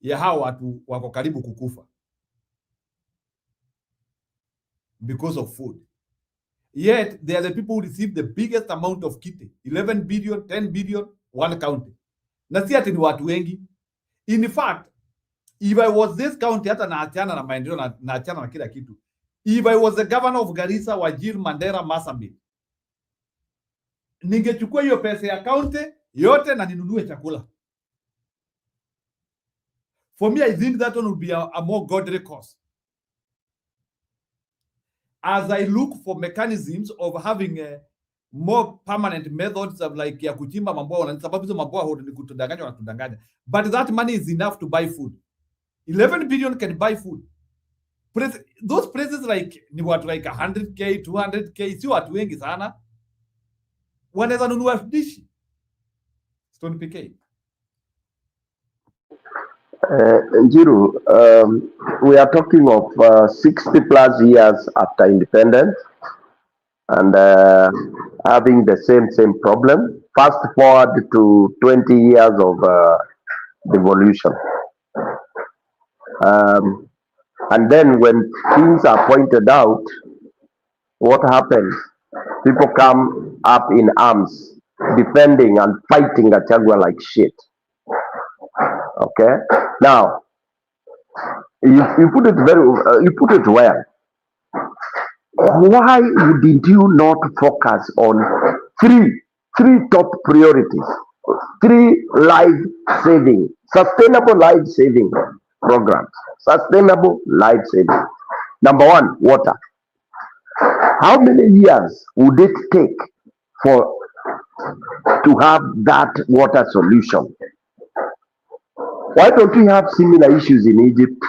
ya hao watu wako karibu kukufa because of food. Yet they are the people who receive the biggest amount of kit, 11 billion, 10 billion, one county. Na si ati ni watu wengi. In fact, if I was this county, hata naachana na maendeleo naachana na kila kitu. If I was the governor of Garissa, Wajir, Mandera, Marsabit, ningechukua hiyo pesa ya county yote na ninunue chakula. For me, I think that one would be a more godly cause. As I look for mechanisms of having more permanent methods of like ya kuchimba mabwawa, na sababu hizo mabwawa ni kutudanganya na kutudanganya. But that money is enough to buy food. 11 billion can buy food. Those places like ni watu like 100k, 200k, si watu wengi sana. Wanaweza nunua dishi. Stone PK. Njiru, we are talking of 60 plus years after independence and having the same problem. Fast forward to 20 years of devolution. And then when things are pointed out, what happens? People come up in arms, defending and fighting Gachagua like shit. Okay. Now, you put it you put it well. Why did you not focus on three top priorities, 3 life-saving, sustainable life-saving programs? Sustainable life-saving. Number 1, water. How many years would it take to have that water solution? Why don't we have similar issues in Egypt,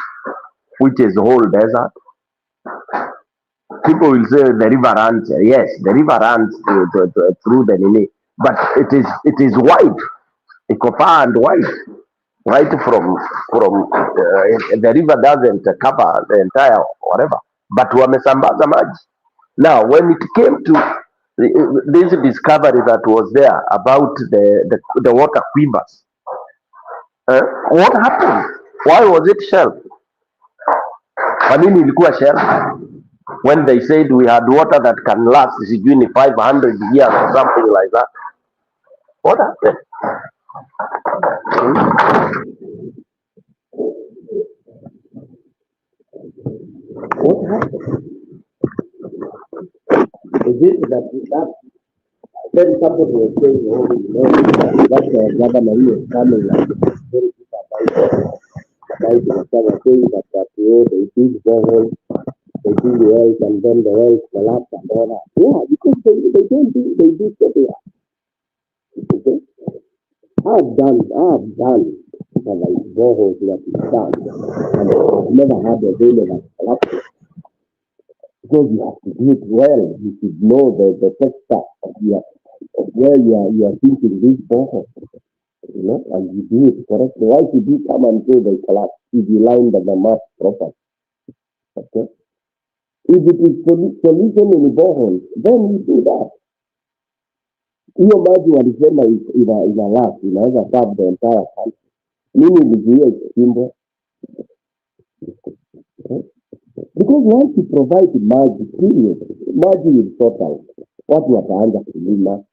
which is the whole desert? People will say the river runs. Yes, the river runs through the Nile, but it is wide, far and wide, right from the river doesn't cover the entire whatever, but wamesambaza maji. Now, when it came to this discovery that was there about the water quivers, what happened? Why was it shelved? Kwa nini ilikuwa shelved? When they said we had water that can last 500 years or something like that. What happened? What happened? Is it that then somebody was saying, oh, you know, that the governor is coming like very about saying that they did borehole, they do the wells and then the wells collapse and all that. Yeah, because they do everywhere. Okay? I've done like boreholes that is done, and I've never had a failure that collapses. Because you have to do it well. You should know the texture of where you are thinking this borehole. You know, and you do it correctly. Why should you come and say they collapse if you line the map properly? Okay. If it is solution in boreholes, then we do that. Hiyo maji walisema ina last, inaweza serve the entire country. Mimi nilizuia ikichimbwe. Because once you provide maji, period, maji will sort out. Watu wataanza kulima,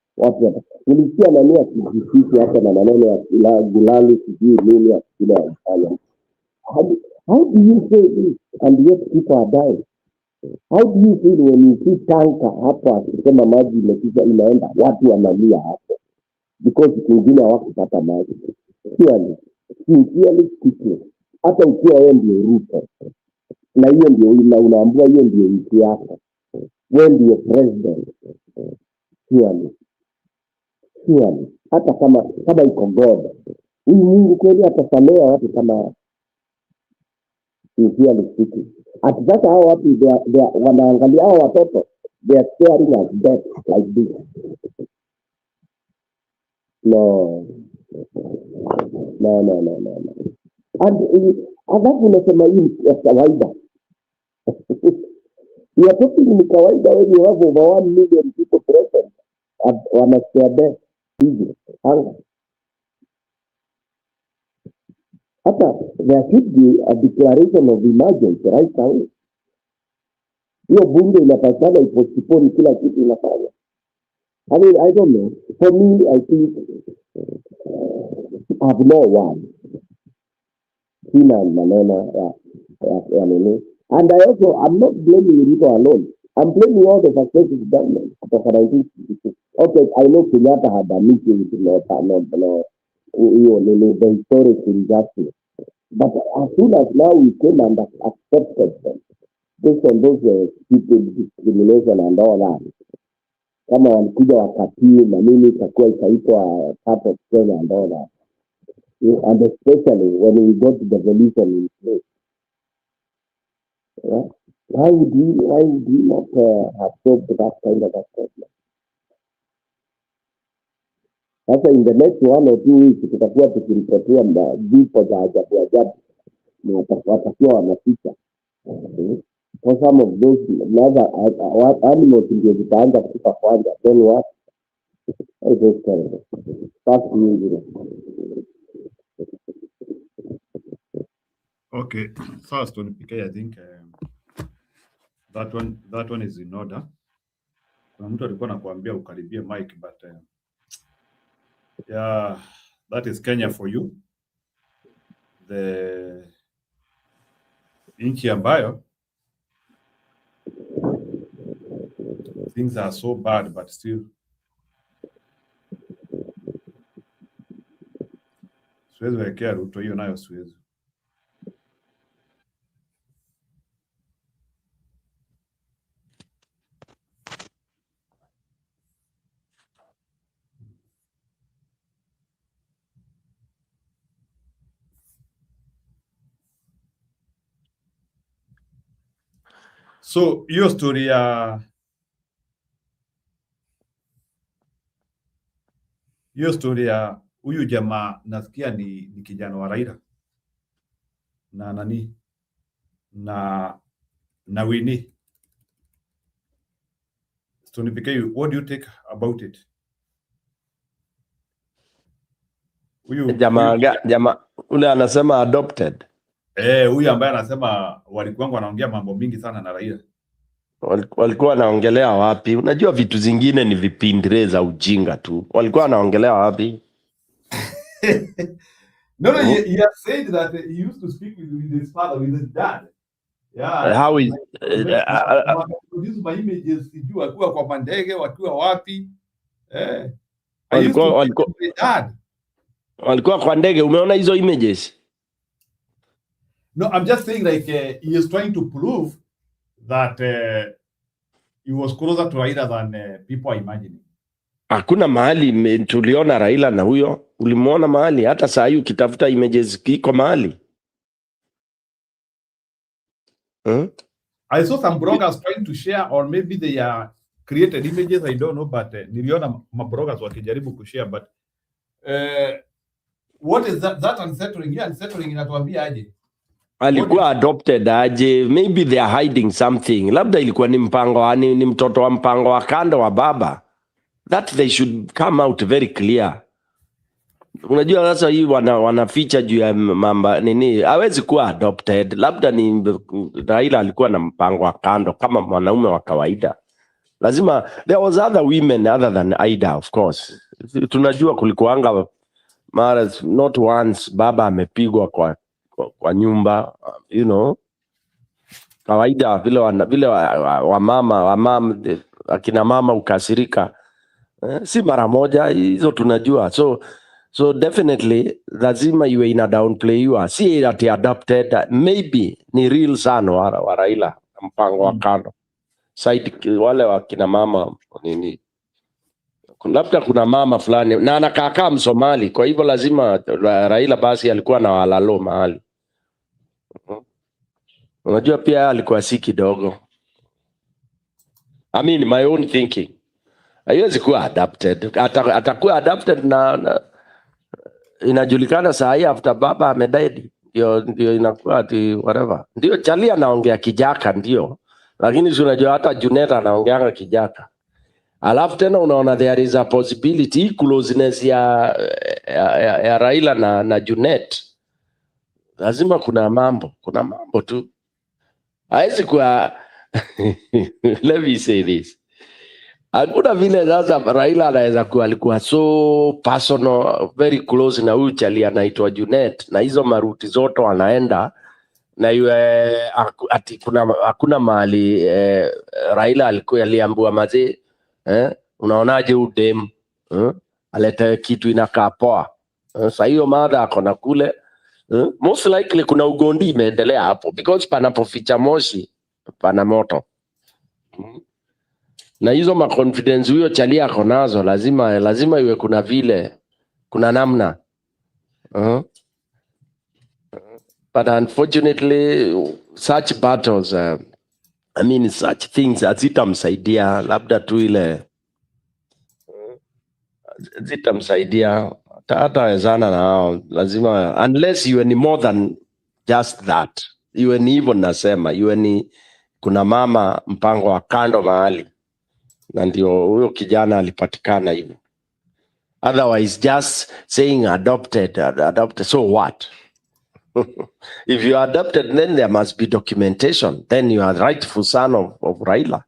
nilisikia nani akijisisi hata na maneno ya gulali sijui nini akila wanafanya. How do you say this and yet people are dying? How do you feel when you see tanka hapa akisema maji imekuja inaenda, watu wanalia hapo because kwingine hawakupata maji? Sincerely speaking, hata ukiwa wewe ndio Ruto na hiyo ndio unaambia hiyo ndio nchi yako, wewe ndio president, surely hata kama iko God, huyu Mungu kweli atasamea watu kama sincerely speaking? Ati sasa hao watu wanaangalia hao watoto, they are staring at death like this. No. Alafu unasema hii ya kawaida. You are talking ni kawaida when you have over 1 million people present wanasikia death hivi anga. Hata there should be a declaration of emergency right away. Hiyo bunge inatakana ipostpone kila kitu inafanya. I mean, I don't know. For me, I think I have no one. Sina maneno ya nini. And I'm not blaming Ruto alone. I'm blaming all the successive governments of 1962. Okay, I know Kenyatta had a meeting with the historic injustice. But as soon as now we came and accepted them, based on those stupid discrimination and all that, kama walikuja wakatii na mimi itakuwa ikaitwa part of Kenya and all that. And especially when we got the devolution in place. Yeah? Why would we not have solved that kind of a problem? Sasa in the next 1 or 2 weeks tutakuwa tukiripotia vifo za ajabu na watakuwa wanafika. For some of those animals ndio zitaanza kufa kwanza, then what? It is terrible. Okay, first on PK, I think that one is in order. Kuna mtu alikuwa anakuambia ukaribie mic, but yeah, that is Kenya for you. The nchi ambayo things are so bad, but still siwezi wekea Ruto hiyo nayo siwezi. So hiyo story ya huyu jamaa nasikia ni kijana wa Raila na nani na Winnie. Stony PK, what do you take about it? Jamaa ule anasema adopted. Huyu ambaye anasema walikuwa wanaongea mambo mingi sana na Raila. Walikuwa wanaongelea wapi? Unajua vitu zingine ni vipindire za ujinga tu. Walikuwa wanaongelea wapi? No, he has said that he used to speak with his father, with his dad. Yeah. How is produce my images, sijui wakiwa kwa mandege, wakiwa wapi. Walikuwa kwa ndege. Umeona hizo images? No, I'm just saying like he is trying to prove that he was closer to Raila than people are imagining. Hakuna mahali tuliona Raila na huyo. Ulimuona mahali? Hata saa hii ukitafuta images kiko mahali. I saw some bloggers trying to share, or maybe they are created images, I don't know, but niliona bloggers wakijaribu kushare, but what is that unsettling? Yeah, unsettling inatuambia aje? alikuwa adopted aje? Maybe they are hiding something. Labda ilikuwa ni mpango ni mtoto wa mpango wa kando wa baba. That they should come out very clear. Unajua sasa hii wanaficha juu ya mamba nini, hawezi kuwa adopted. Labda ni Raila alikuwa na mpango wa kando kama mwanaume wa kawaida. Lazima there was other women other than Aida, of course. Tunajua kulikuanga mara not once baba amepigwa kwa nyumba, you know. Kawaida vile wamama akina mama ukasirika. Si mara moja, hizo tunajua. So definitely lazima iwe ina downplay you. Si ati adopted, maybe ni real son wa Raila, mpango wa kando. Side wale wakina mama nini. Labda kuna mama fulani na anakaa Msomali, kwa hivyo lazima Raila basi alikuwa na walalo mahali. Unajua pia alikuwa si kidogo. I mean my own thinking. Haiwezi kuwa adopted. Atakuwa adopted na inajulikana saa hii after baba amedied. Ndio inakuwa ati whatever. Ndio Charlie anaongea Kijaka ndio. Lakini unajua hata Junet anaongeanga Kijaka. Alafu tena unaona there is a possibility closeness ya Raila na Junet. Lazima kuna mambo tu. Haiwezi kuwa let me say this. Hakuna vile sasa Raila anaweza kuwa alikuwa so personal, very close na huyu chali anaitwa Junet, na hizo maruti zote wanaenda na yule ati hakuna mahali Raila alikuwa aliambiwa mazee unaonaje udem aleta kitu inakaa poa. Sasa hiyo mada akona kule most likely kuna ugondi imeendelea hapo because panapoficha moshi pana moto. Na hizo ma confidence huyo chali ako nazo lazima iwe kuna vile kuna namna. But unfortunately such battles I mean such things hazitamsaidia, labda tu ile zitamsaidia hata wezana na hao. Lazima unless iwe ni more than just that, iwe ni hivyo nasema, iwe ni kuna mama mpango wa kando mahali na ndio huyo kijana alipatikana hivyo. Otherwise just saying adopted, so what? If you are adopted, then there must be documentation. Then you are rightful son of Raila.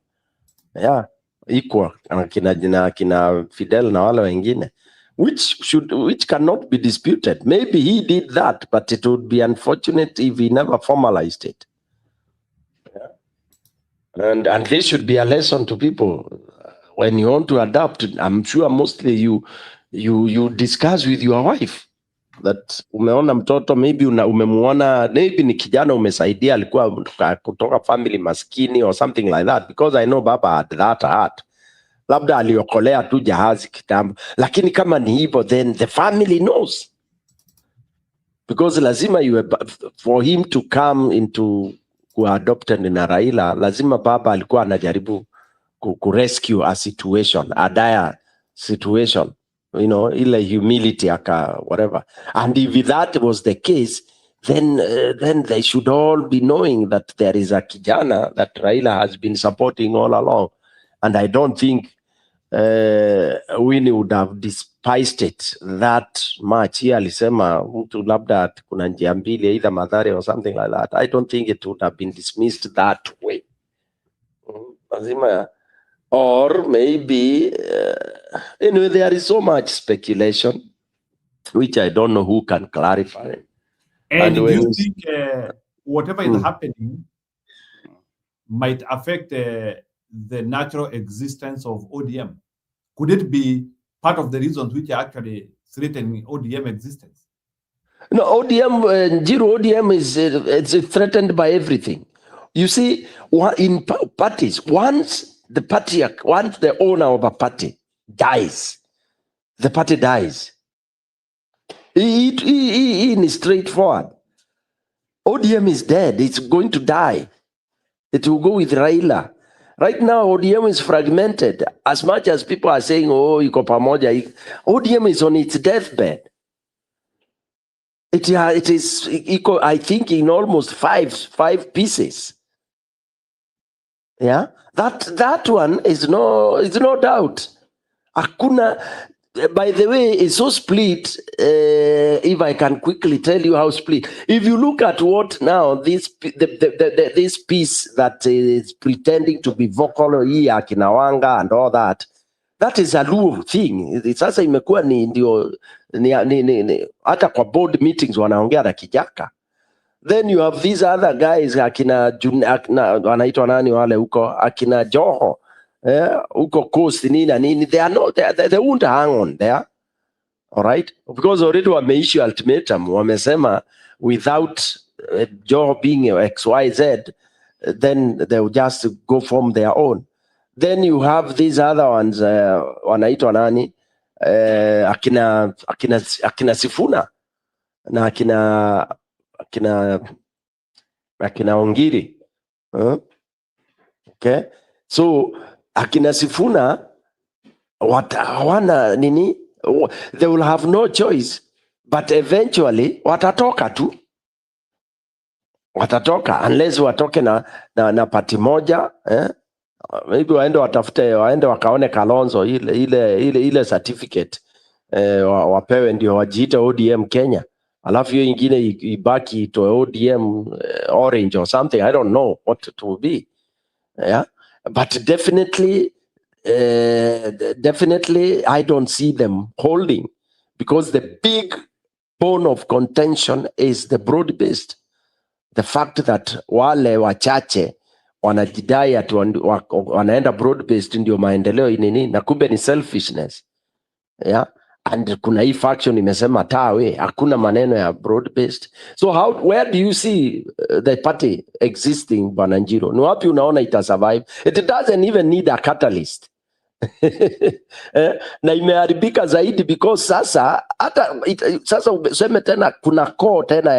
Yeah, equal kina Fidel na wale wengine, which cannot be disputed. Maybe he did that, but it would be unfortunate if he never formalized it. Yeah. And this should be a lesson to people. When you want to adopt, I'm sure mostly you discuss with your wife that umeona mtoto maybe umemuona maybe ni kijana umesaidia alikuwa kutoka family maskini or something like that, because I know baba had that heart. Labda aliokolea tu jahazi kitambo, lakini kama ni hivyo then the family knows, because lazima for him to come into adopted na Raila, lazima baba alikuwa anajaribu rescue a situation, a dire situation, you know, ile humility whatever. And if that was the case, then they should all be knowing that there is a kijana that Raila has been supporting all along. And I don't think Winnie would have despised it that much. Here alisema mtu labda kuna njia mbili, either Mathare or something like that. I don't think it would have been dismissed that way. Lazima, or maybe anyway, there is so much speculation which I don't know who can clarify. And do you think whatever is happening might affect the natural existence of ODM? Could it be part of the reasons which are actually threatening ODM existence? No, ODM is it's threatened by everything. You see, in parties, once the owner of a party dies, the party dies. It is straightforward. ODM is dead. It's going to die. It will go with Raila. Right now, ODM is fragmented. As much as people are saying, oh, iko pamoja, ODM is on its deathbed. It is equal, I think, in almost five pieces. Yeah, that one is no doubt. Hakuna. By the way, it's so split. If I can quickly tell you how split. If you look at what now this this piece that is pretending to be vocal here, Kinawanga and all that, that is a Luo thing. Sasa imekuwa ni ndio hata kwa board meetings wanaongea na Kijaka. Then you have these other guys akina wanaitwa nani wale huko akina Joho huko coast nini na nini, they are not they won't hang on there, all right, because already wameissue ultimatum, wamesema without Joho being XYZ, then they will just go form their own. Then you have these other ones wanaitwa nani akina Sifuna na akina Ongiri. Okay, so akina Sifuna hawana nini, they will have no choice, but eventually watatoka tu, watatoka unless watoke na party moja maybe waende wakaone Kalonzo ile certificate wapewe ndio wajiite ODM Kenya, alafu hiyo ingine ibaki to ODM Orange or something. I don't know what it will be. Yeah, but definitely I don't see them holding, because the big bone of contention is the broad-based. The fact that wale wachache wanajidai ati wanaenda broad-based ndio maendeleo nini, na kumbe ni selfishness. Yeah, and kuna hii faction imesema tawe, hakuna maneno ya broad-based. So where do you see the party existing, Bwana Njiro? Ni wapi unaona ita survive? It doesn't even need a catalyst. Na imeharibika zaidi because sasa sasa useme tena kuna core tena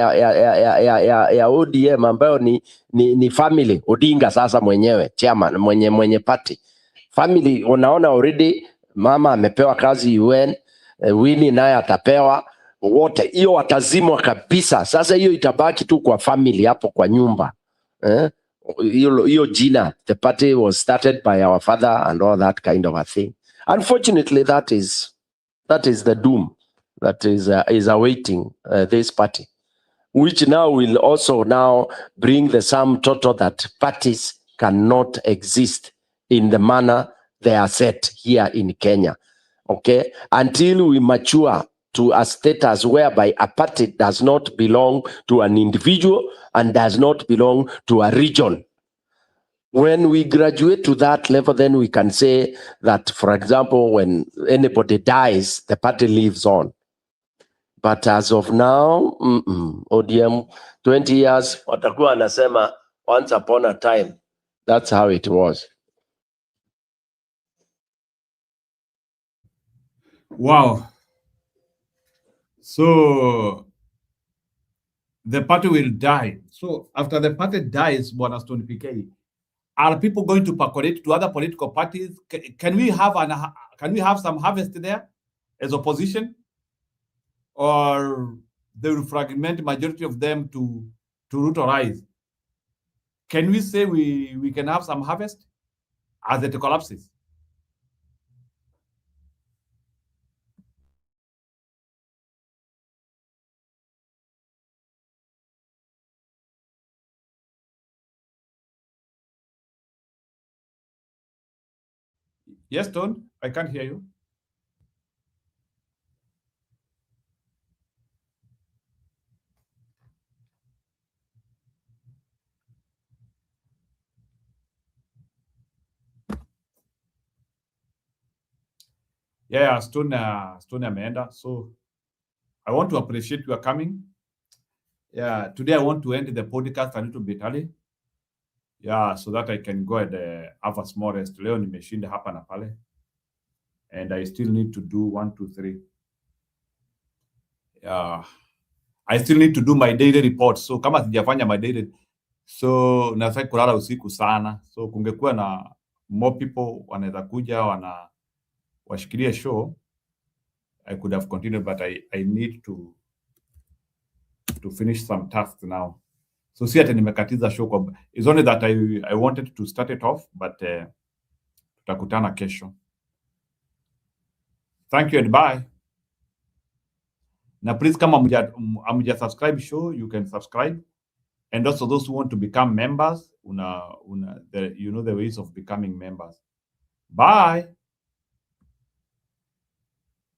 ya ODM ambayo ni family Odinga sasa mwenyewe chairman mwenye party family. Unaona already mama amepewa kazi UN, Winnie naye atapewa, wote hiyo watazimwa kabisa. Sasa hiyo itabaki tu kwa family hapo kwa nyumba hiyo jina, the party was started by our father and all that kind of a thing. Unfortunately, that is the doom that is awaiting this party, which now will also now bring the sum total that parties cannot exist in the manner they are set here in Kenya. Okay, until we mature to a status whereby a party does not belong to an individual and does not belong to a region. When we graduate to that level, then we can say that, for example, when anybody dies, the party lives on. But as of now, ODM 20 years, watakuwa anasema once upon a time, that's how it was. Wow. So the party will die. So after the party dies, Bwana Stone PK, are people going to percolate to other political parties? Can we have some harvest there as opposition, or they will fragment majority of them to Ruto rise? Can we say we can have some harvest as it collapses? Yes, Stone, I can't hear you. Yeah, Stone ameenda. So I want to appreciate your coming. Yeah, today I want to end the podcast a little bit early. Yeah, so that I can go and have a small rest. Leo nimeshinda hapa na pale. And I still need to do 1, 2, 3. Yeah, I still need to do my daily report. So kama sijafanya my daily, so nafai kulala usiku sana. So kungekuwa na more people wanaweza kuja washikilie show, I could have continued, but I need to to finish some tasks now. So si ati nimekatiza show kwa, it's only that I wanted to start it off, but tutakutana kesho. Thank you and bye. Now please kama amuja subscribe show, you can subscribe. And also those who want to become members, you know the ways of becoming members. Bye.